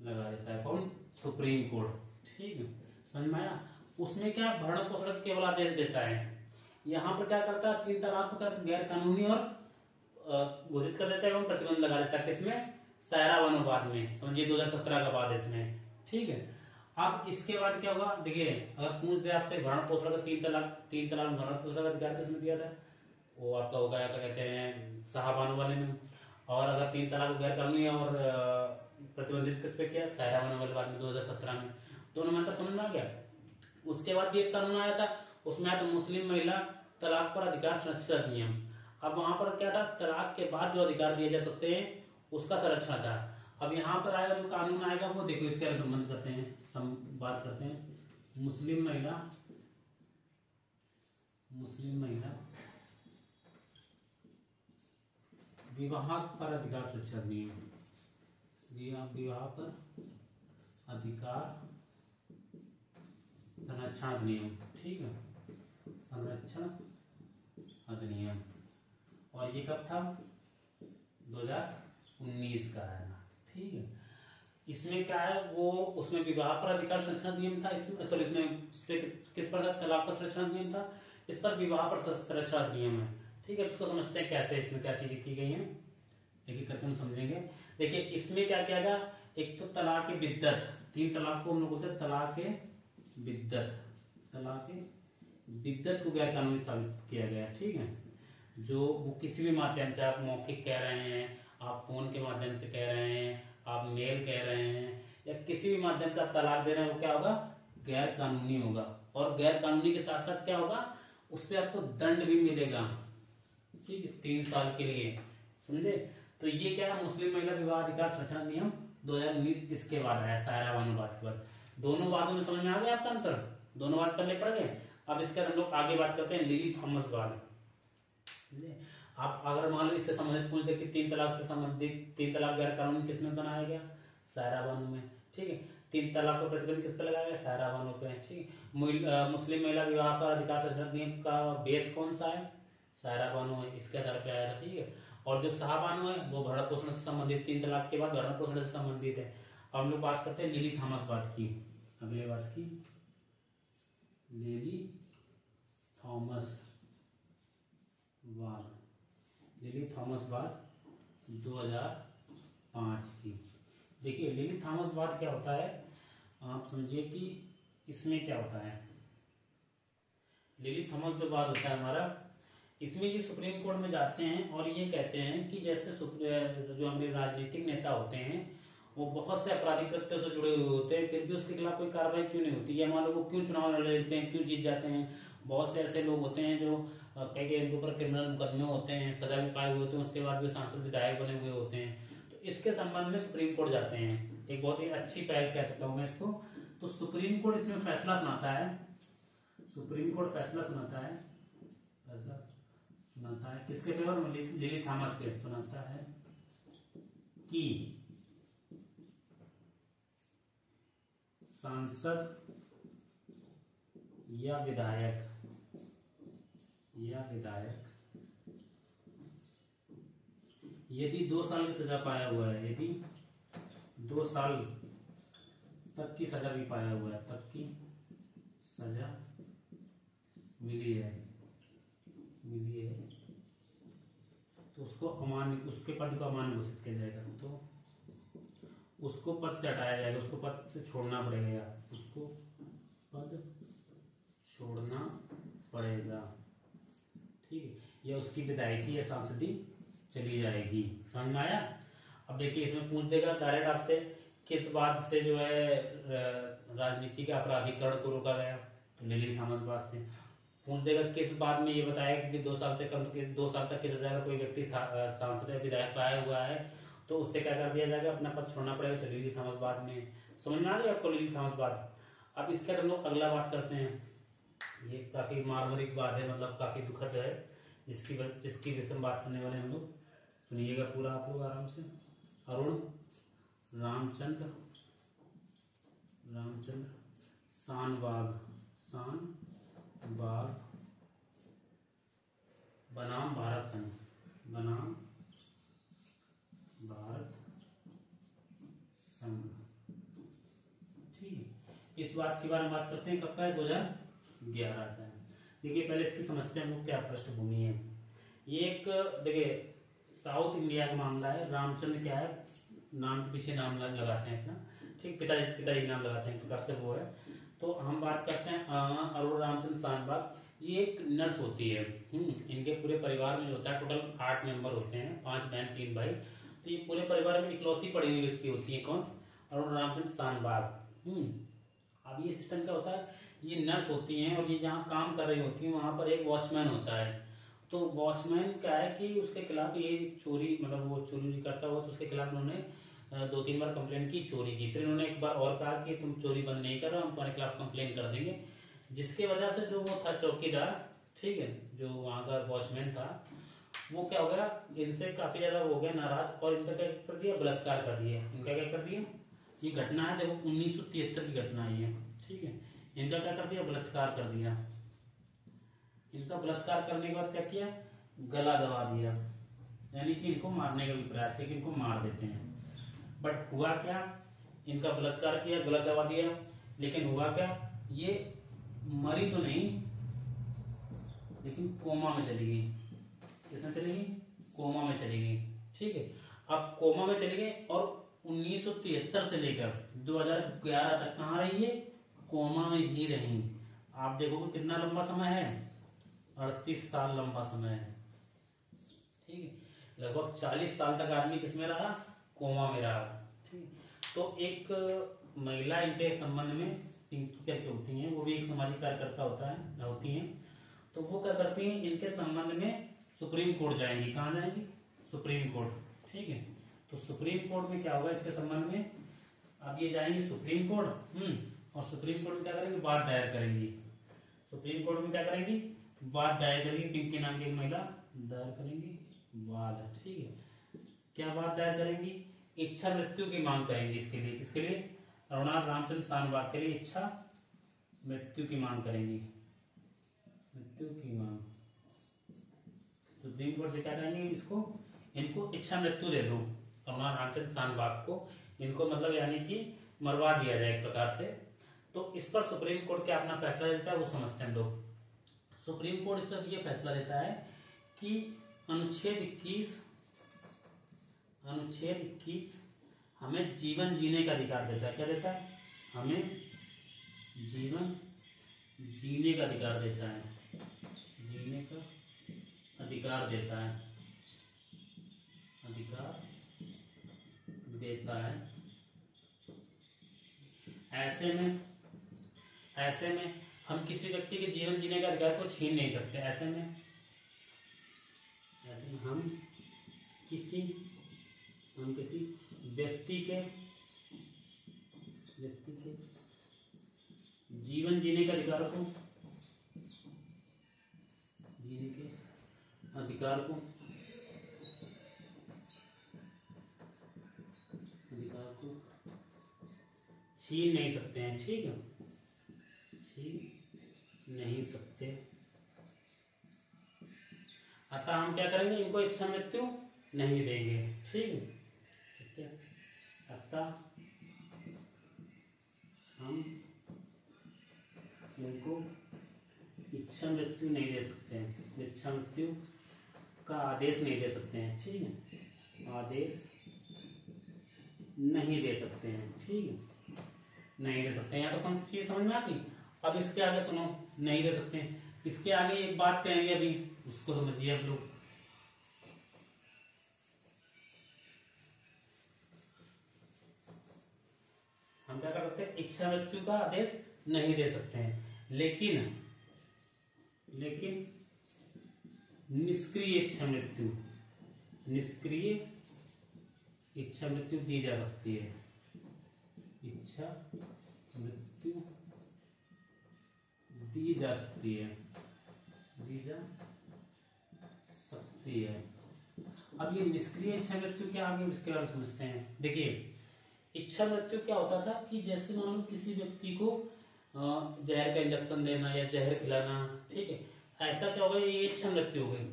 लगा देता है कौन, सुप्रीम कोर्ट। ठीक है, समझ में आया। उसमें क्या भरण पोषण केवल आदेश देता है, यहाँ पर क्या करता है, 3 तलाक का गैर कानूनी और घोषित कर देता है एवं प्रतिबंध लगा देता है, किसमें, सायरा बानो बाद में, समझिए 2017 का बाद इसमें। ठीक है, अब इसके बाद क्या होगा, देखिए अगर पूछ दे आपसे भरण पोषण का 3 तलाक भरण पोषण का अधिकार किसने दिया था, वो आपका होगा क्या कहते हैं, साहबानो वाले में। और अगर 3 तलाक गैर कानूनी और प्रतिबंधित किस पे किया, सायरा बानो वाले बाद में 2017 में। दोनों में अंतर समझ में आ गया। उसके बाद भी एक कानून आया था, उसमें आया था मुस्लिम महिला तलाक पर अधिकार संरक्षण अधिनियम। अब वहां पर क्या था, तलाक के बाद जो अधिकार दिए जा सकते हैं उसका संरक्षण था। अब यहाँ पर आएगा जो कानून आएगा वो देखो इसके संबंध करते हैं, बात करते हैं, मुस्लिम महिला विवाह पर अधिकार सुरक्षा अधिनियम, विवाह पर अधिकार संरक्षण अधिनियम। ठीक है, संरक्षण अधिनियम, और ये कब था, 2019 का है ना। ठीक है, इसमें क्या है, वो उसमें विवाह पर अधिकार संरक्षण अधिनियम था, इसमें किस पर, तलाक पर संरक्षण अधिनियम था, इस पर विवाह पर संरक्षण अधिनियम है। ठीक है, इसको समझते हैं कैसे, इसमें क्या चीजें की गई हैं, एक एक करके हम समझेंगे। देखिए इसमें क्या किया गया, एक तो तलाक बिद्दत, 3 तलाक को हम लोग बोलते हैं तलाक बिद्दत को गैर कानूनी साबित किया गया। ठीक है, जो वो किसी भी माध्यम से, आप मौखिक कह रहे हैं, आप फोन के माध्यम से कह रहे हैं, आप मेल कह रहे हैं, या किसी भी माध्यम से आप तलाक दे रहे हैं, वो क्या होगा, गैर कानूनी होगा। और गैर कानूनी के साथ साथ क्या होगा, उस पर आपको दंड भी मिलेगा। ठीक है, 3 साल के लिए, समझे। तो ये क्या है, मुस्लिम महिला विवाह अधिकार संरक्षण अधिनियम 2019 इसके बाद आया, सायरा बानो बाद के बाद। दोनों बातों में समझ में आ गया आपका अंतर, दोनों बात पहले पढ़ गए। अब इसके हम लोग आगे बात करते हैं लिली थॉमस बाद। आप अगर मान लो इससे संबंधित पूछ दे कि 3 तलाक से संबंधित, 3 तलाक गैर कानूनी किसमें बनाया गया, सायरा बानो में। ठीक है, 3 तलाक को प्रतिबंध किस पे लगाया गया, सायरा बानो पे। ठीक है, मुस्लिम महिला विवाह पर अधिकार संरक्षण अधिनियम का बेस कौन सा है, सायरा बानो है, इसके आधार पर आया था। ठीक है, और जो साहबानो है वो भरण पोषण से संबंधित, 3 तलाक के बाद भरण पोषण से संबंधित है। अब हम लोग बात करते हैं लिली थॉमस बाद की, अगले बात की, लिली थॉमस बाद 2005 की। देखिए लिली थॉमस बाद क्या होता है, आप समझिए कि इसमें क्या होता है, लिली थॉमस जो बाद होता है हमारा, इसमें ये सुप्रीम कोर्ट में जाते हैं और ये कहते हैं कि जैसे जो हमारे राजनीतिक नेता होते हैं वो बहुत से आपराधिक कृत्यों से जुड़े हुए होते हैं, फिर भी उसके खिलाफ कोई कार्रवाई क्यों नहीं होती, या मान लो वो क्यों चुनाव लड़ लेते हैं, क्यों जीत जाते हैं। बहुत से ऐसे लोग होते हैं जो कई इनके ऊपर क्रिमिनल मुकदमे होते हैं, सजा भी पाए हुए होते हैं, उसके बाद भी सांसद विधायक बने हुए होते हैं। तो इसके संबंध में सुप्रीम कोर्ट जाते हैं, एक बहुत ही अच्छी पहल कह सकता हूँ मैं इसको। तो सुप्रीम कोर्ट इसमें फैसला सुनाता है, सुप्रीम कोर्ट फैसला सुनाता है किसके फेवर में, लिली थॉमस के, सुनाता है कि सांसद या विधायक यदि 2 साल की सजा पाया हुआ है, यदि 2 साल तक की सजा भी पाया हुआ है, तक की सजा मिली है तो उसको अमान्य, उसके पद को अमान्य घोषित किया जाएगा, तो उसको पद से हटाया जाएगा, उसको पद से छोड़ना पड़ेगा, उसको पद छोड़ना पड़ेगा, ठीक है। या उसकी विधायकी या सांसदी चली जाएगी। समझ में आया? अब देखिए इसमें पूछ देगा डायरेक्ट आपसे, किस बात से जो है राजनीति का अपराधीकरण को रोका गया, तो लिली थॉमस बात से। पूछ देगा किस बात में ये बताया कि 2 साल से कम 2 साल तक की सजा का कोई व्यक्ति सांसद या विधायक पाया हुआ है तो उससे क्या कर दिया जाएगा, अपना पद छोड़ना पड़ेगा, तो लिली थॉमस बात में। समझ में आ गई आपको लिली थॉमस बात? अब इसके हम लोग अगला बात करते हैं। ये काफी मार्मिक बात है, मतलब काफी दुखद है, जिसकी विषय में बात करने वाले हम लोग। सुनिएगा पूरा आप लोग आराम से। अरुण रामचंद्र शानबाग बनाम भारत संघ ठीक है। इस बात के बारे में बात करते हैं, कब का है? 2011 का है। देखिए पहले इसकी समझते हैं हम लोग क्या पृष्ठभूमि है। ये एक देखिए साउथ इंडिया का मामला है। रामचंद्र क्या है, नाम के पीछे नाम लगाते हैं अपना, ठीक, पिताजी नाम लगाते हैं, प्रकार से वो है। तो हम बात करते हैं अरुण रामचंद्र शानबाग। ये एक नर्स होती है। इनके पूरे परिवार में जो होता है टोटल 8 मेंबर होते हैं, 5 बहन 3 भाई। तो ये पूरे परिवार में इकलौती पड़ी हुई व्यक्ति होती है। कौन? अरुण रामचंद्र शानबाग। अब ये सिस्टम क्या होता है, ये नर्स होती हैं और ये जहाँ काम कर रही होती है वहां पर एक वॉचमैन होता है। तो वॉचमैन क्या है कि उसके खिलाफ ये चोरी, मतलब वो चोरी करता हुआ, तो उसके खिलाफ उन्होंने 2-3 बार कंप्लेन की, चोरी की। फिर उन्होंने एक बार और कहा कि तुम चोरी बंद नहीं कर रहे, हम तुम्हारे खिलाफ कंप्लेन कर देंगे। जिसके वजह से जो वो था चौकीदार, ठीक है, जो वहां का वॉचमैन था, वो क्या हो गया, इनसे काफी ज्यादा हो गया नाराज और इनका क्या कर दिया, बलात्कार कर दिया। इनका क्या कर दिया, ये घटना है देखो 1973 की घटना है ये, ठीक है। इनका क्या कर दिया, बलात्कार कर दिया। इनका बलात्कार करने के बाद क्या किया, गला दबा दिया, यानी कि इनको मारने का भी प्रयास किया कि इनको मार देते हैं। बट हुआ क्या, इनका बलात्कार किया, गला दबा दिया, लेकिन हुआ क्या, ये मरी तो नहीं लेकिन कोमा में चली गई। किसमें चली गई, कोमा में चली गई, ठीक है। अब कोमा में चली गई और 1973 से लेकर 2011 तक कहाँ रही है, कोमा में ही रही। आप देखोगे कितना लंबा समय है, 38 साल लंबा समय है, ठीक है। लगभग 40 साल तक आदमी किसमें रहा, कोमा में रहा, ठीक। तो एक महिला इनके संबंध में पिंकी करके होती हैं, वो भी एक सामाजिक कार्यकर्ता होती हैं। तो वो क्या करती हैं, इनके संबंध में सुप्रीम कोर्ट जाएंगी। कहाँ जाएंगी, सुप्रीम कोर्ट, ठीक है। तो सुप्रीम कोर्ट में क्या होगा इसके संबंध में, अब ये जाएंगे सुप्रीम कोर्ट और सुप्रीम कोर्ट में क्या करेंगे, वाद दायर करेंगी। सुप्रीम कोर्ट में क्या करेंगी, वाद दायर करेंगी। पिंकी नाम की एक महिला दायर करेंगी वाद, ठीक है। क्या वाद दायर करेंगी, इच्छा मृत्यु की मांग करेंगी। इसके लिए, किसके लिए, अरुण रामचंद्र शानबाग के लिए इच्छा मृत्यु की मांग करेंगी, मृत्यु की मांग। सुप्रीम कोर्ट से क्या करेंगे, इनको इच्छा मृत्यु दे दो अरुण रामचंद्र शानबाग को, इनको मतलब यानी कि मरवा दिया जाए एक प्रकार से। तो इस पर सुप्रीम कोर्ट क्या अपना फैसला देता है वो समझते हैं हम लोग। सुप्रीम कोर्ट इस पर यह फैसला देता है कि अनुच्छेद 21 हमें जीवन जीने का अधिकार देता है। क्या देता है, हमें जीवन जीने का अधिकार देता है, जीने का अधिकार देता है, अधिकार देता है। ऐसे में हम किसी व्यक्ति के जीवन जीने का अधिकार को छीन नहीं सकते। ऐसे में हम किसी व्यक्ति के जीवन जीने के अधिकार को छीन नहीं सकते हैं, ठीक है, छीन नहीं सकते। अतः हम क्या करेंगे, इनको इच्छा मृत्यु नहीं देंगे, ठीक है। अतः हम इनको इच्छा मृत्यु नहीं दे सकते हैं, इच्छा मृत्यु का आदेश नहीं दे सकते हैं, ठीक है, आदेश नहीं दे सकते हैं, ठीक है, नहीं दे सकते हैं। या तो चीज समझ में आती। अब इसके आगे सुनो, नहीं दे सकते। इसके आगे एक बात कहेंगे अभी, उसको समझिए आप लोग। हम क्या कर सकते हैं, इच्छा मृत्यु का आदेश नहीं दे सकते हैं, लेकिन निष्क्रिय इच्छा मृत्यु, निष्क्रिय इच्छा मृत्यु दी जा सकती है। इच्छा मृत्यु दी जा सकती है, दी जा सकती है। अब ये निष्क्रिय इच्छा मृत्यु क्या, आगे इसके बारे में समझते हैं। देखिए, इच्छा मृत्यु क्या होता था कि जैसे मान लो किसी व्यक्ति को जहर का इंजेक्शन देना या जहर खिलाना, ठीक है, ऐसा क्या होगा, ये इच्छा मृत्यु हो गई।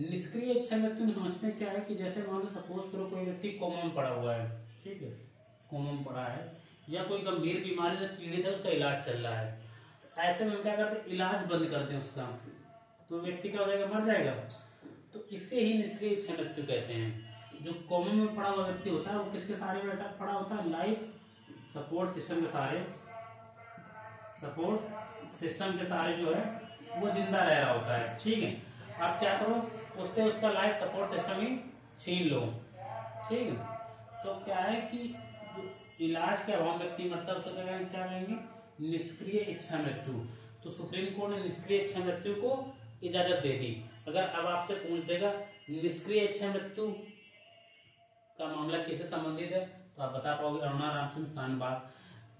निष्क्रिय इच्छा मृत्यु में समझते हैं क्या है कि जैसे मान लो सपोज करो कोई व्यक्ति कोमा में पड़ा हुआ है, ठीक है, कोमा में पड़ा है या कोई गंभीर बीमारी से पीड़ित है, उसका इलाज चल रहा है, ऐसे में क्या करते हैं, इलाज बंद कर दें उसका, तो व्यक्ति क्या हो जाएगा, मर जाएगा। तो इसे ही निष्क्रिय इच्छा मृत्यु कहते हैं। जो कोमा में पड़ा हुआ व्यक्ति होता है वो किसके सहारे पड़ा होता है, लाइफ सपोर्ट सिस्टम के सहारे, सपोर्ट सिस्टम के सहारे जो है वो जिंदा रह रहा होता है, ठीक है। अब क्या करो, उससे उसका लाइफ सपोर्ट सिस्टम ही छीन लो, ठीक है। तो क्या है कि इलाज के अभाव व्यक्ति मरता है, उसको क्या कहेंगे, निष्क्रिय इच्छा मृत्यु। तो सुप्रीम कोर्ट ने निष्क्रिय इच्छा मृत्यु को इजाजत दे दी। अगर अब आपसे पूछ देगा निष्क्रिय इच्छा मृत्यु का मामला किससे संबंधित है, तो आप बता पाओगे, अरुणा रामचंद्र शानबाग।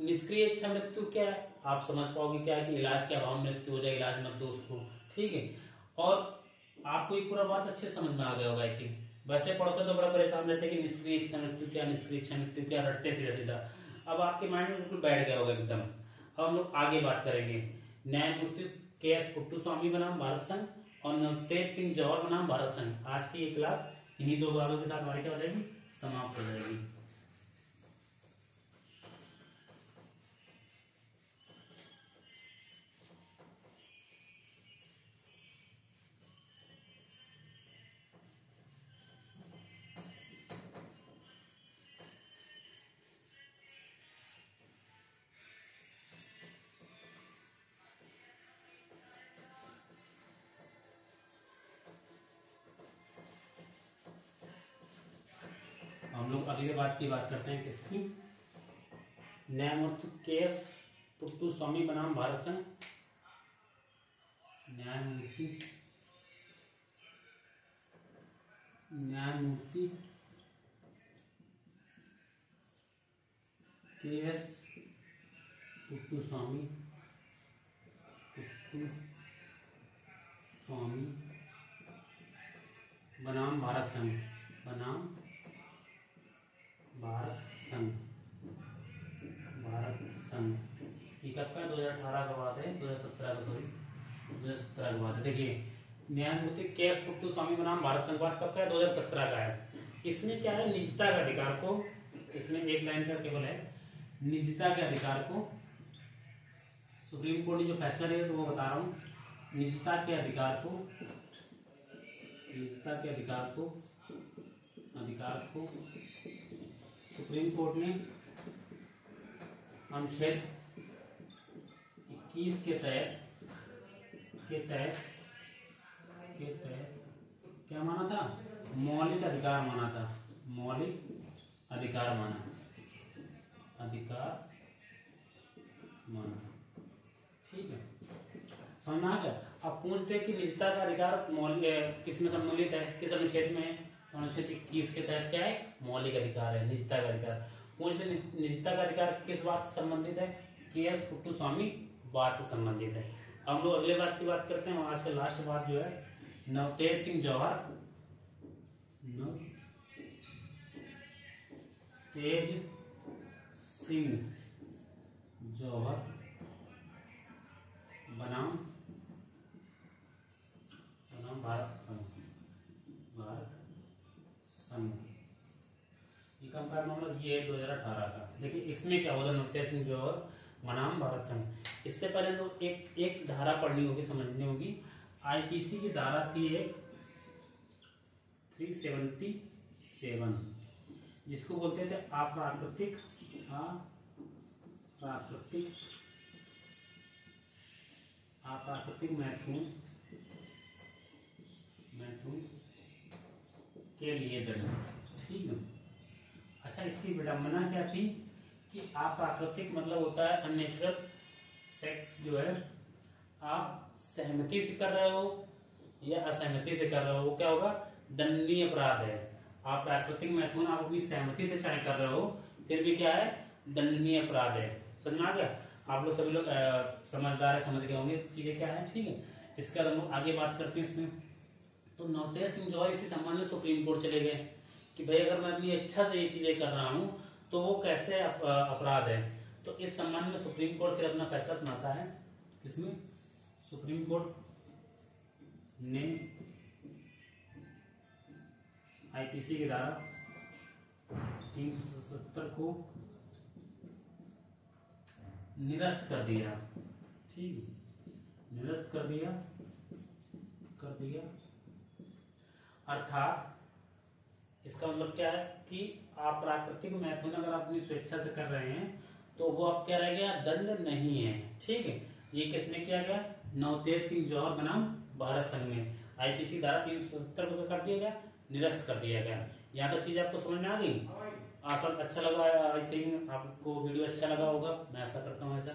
निष्क्रिय इच्छा मृत्यु क्या है, आप समझ पाओगे क्या है कि इलाज के अभाव मृत्यु हो जाए, इलाज मत दो उसको, ठीक है। और आपको ये पूरा बात अच्छे समझ में आ गया होगा। आई थिंक वैसे पढ़ते तो बड़ा परेशान रहते कि निष्क्रिय इच्छा मृत्यु क्या, निष्क्रिय इच्छा मृत्यु क्या, रटते सीधा सीधा। अब आपके माइंड में बिल्कुल बैठ गया होगा एकदम। अब हम लोग आगे बात करेंगे। न्यायमूर्ति के.एस. पुट्टुस्वामी बनाम भारत संघ और नवतेज सिंह जौहर बनाम भारत संघ। आज की ये क्लास इन्हीं दो बातों के साथ हमारी क्या हो जाएगी, समाप्त हो जाएगी। हम लोग अगली बात की बात करते हैं, किसकी, न्यायमूर्ति के.एस. पुट्टुस्वामी बनाम भारत संघ। न्यायमूर्ति के.एस. पुट्टुस्वामी बनाम भारत संघ, बनाम भारत संघ। ये कब का, 2018 का बात है, 2017 का, सॉरी 2017 का बात है। देखिए, न्यायमूर्ति के.एस. पुट्टुस्वामी बनाम भारत संघ बात कब का है, 2017 का है। इसमें क्या है, निजता के अधिकार को, इसमें एक लाइन का केवल है, निजता के अधिकार को सुप्रीम कोर्ट ने जो फैसला दिया तो वो बता रहा हूँ। निजता के अधिकार को सुप्रीम कोर्ट ने अनुच्छेद 21 के तहत क्या माना था, मौलिक अधिकार माना था, ठीक है, समझना आ गया। अब पूछते हैं कि निजता का अधिकार किसमें सम्मिलित है, किस अनुच्छेद में है, तो अनुच्छेद 21 के तहत क्या है, मौलिक अधिकार है, निजता का अधिकार। पूछते निजता का अधिकार किस बात से संबंधित है, के.एस. पुट्टुस्वामी बात से संबंधित है। हम लोग अगले बात की बात करते हैं, आज का लास्ट बात जो है, नवतेज सिंह जौहर बनाम भारत संघ। ये कब का मामला, ये है 2018 का। देखिए इसमें क्या होगा, नवतेज सिंह जौहर बनाम भारत संघ। इससे पहले तो एक धारा पढ़नी होगी, समझनी होगी। आईपीसी की धारा थी एक 377, जिसको बोलते थे अप्राकृतिक अप्राकृतिक मैथुन के लिए दंड। ठीक है। अच्छा, इसकी विडंबना क्या थी कि अप्राकृतिक मतलब होता है अननेचुरल सेक्स जो है आप सहमति से कर रहे हो या असहमति से कर रहे हो, वो क्या होगा, दंडनीय अपराध है। आप प्राकृतिक मैथुन आप अपनी सहमति से चाहे कर रहे हो फिर भी क्या है, दंडनीय अपराध है। समझ में आ गया? आप लोग सभी लोग समझदार है, समझ गए होंगे चीजें क्या है। ठीक है, इसके बाद हम लोग आगे बात करते हैं इसमें। तो नवतेज सिंह जौहर इसी संबंध में सुप्रीम कोर्ट चले गए कि भाई अगर मैं अपनी इच्छा से ये चीजें कर रहा हूं तो वो कैसे अपराध है। तो इस संबंध में सुप्रीम कोर्ट फिर अपना फैसला सुनाता है। किसमें? सुप्रीम कोर्ट ने आईपीसी की धारा 370 को निरस्त कर दिया। ठीक है, निरस्त कर दिया अर्थात इसका मतलब क्या है कि आप प्राकृतिक मैथुन अगर आप अपनी स्वेच्छा से कर रहे हैं तो वो अब क्या रह गया, दंड नहीं है। ठीक है, ये किसने किया गया, नवतेज सिंह जौहर बनाम भारत संघ में आईपीसी धारा 370 को कर दिया गया, निरस्त कर दिया गया। यहाँ तक चीज आपको समझ में आ गई? आशा अच्छा लगा, आई थिंक आपको वीडियो अच्छा लगा होगा, मैं ऐसा करता हूँ ऐसा।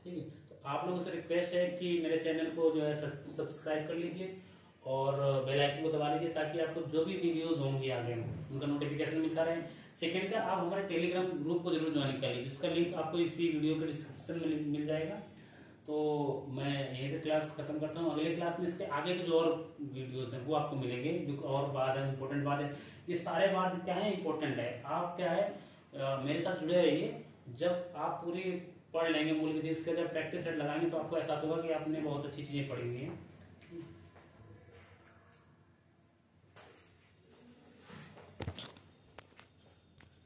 ठीक है, तो आप लोगों से रिक्वेस्ट है कि मेरे चैनल को जो है सब्सक्राइब कर लीजिए और बेल आइकन को दबा लीजिए ताकि आपको जो भी वीडियोस होंगी आगे उनका नोटिफिकेशन मिलता रहे। सेकंड का, आप हमारे टेलीग्राम ग्रुप को जरूर ज्वाइन कर लीजिए, जिसका लिंक आपको इसी वीडियो के डिस्क्रिप्शन में मिल जाएगा। तो मैं यहीं से क्लास खत्म करता हूँ। अगले क्लास में इसके आगे के जो और वीडियोस हैं वो आपको मिलेंगे, जो और बात है, इंपॉर्टेंट बात है। ये सारे बात क्या है, इंपॉर्टेंट है। आप क्या है मेरे साथ जुड़े रहिए। जब आप पूरी पढ़ लेंगे मूल विधि, उसके जब प्रैक्टिस सेट लगाएंगे तो आपको ऐसा होगा कि आपने बहुत अच्छी चीजें पढ़ी हुई है।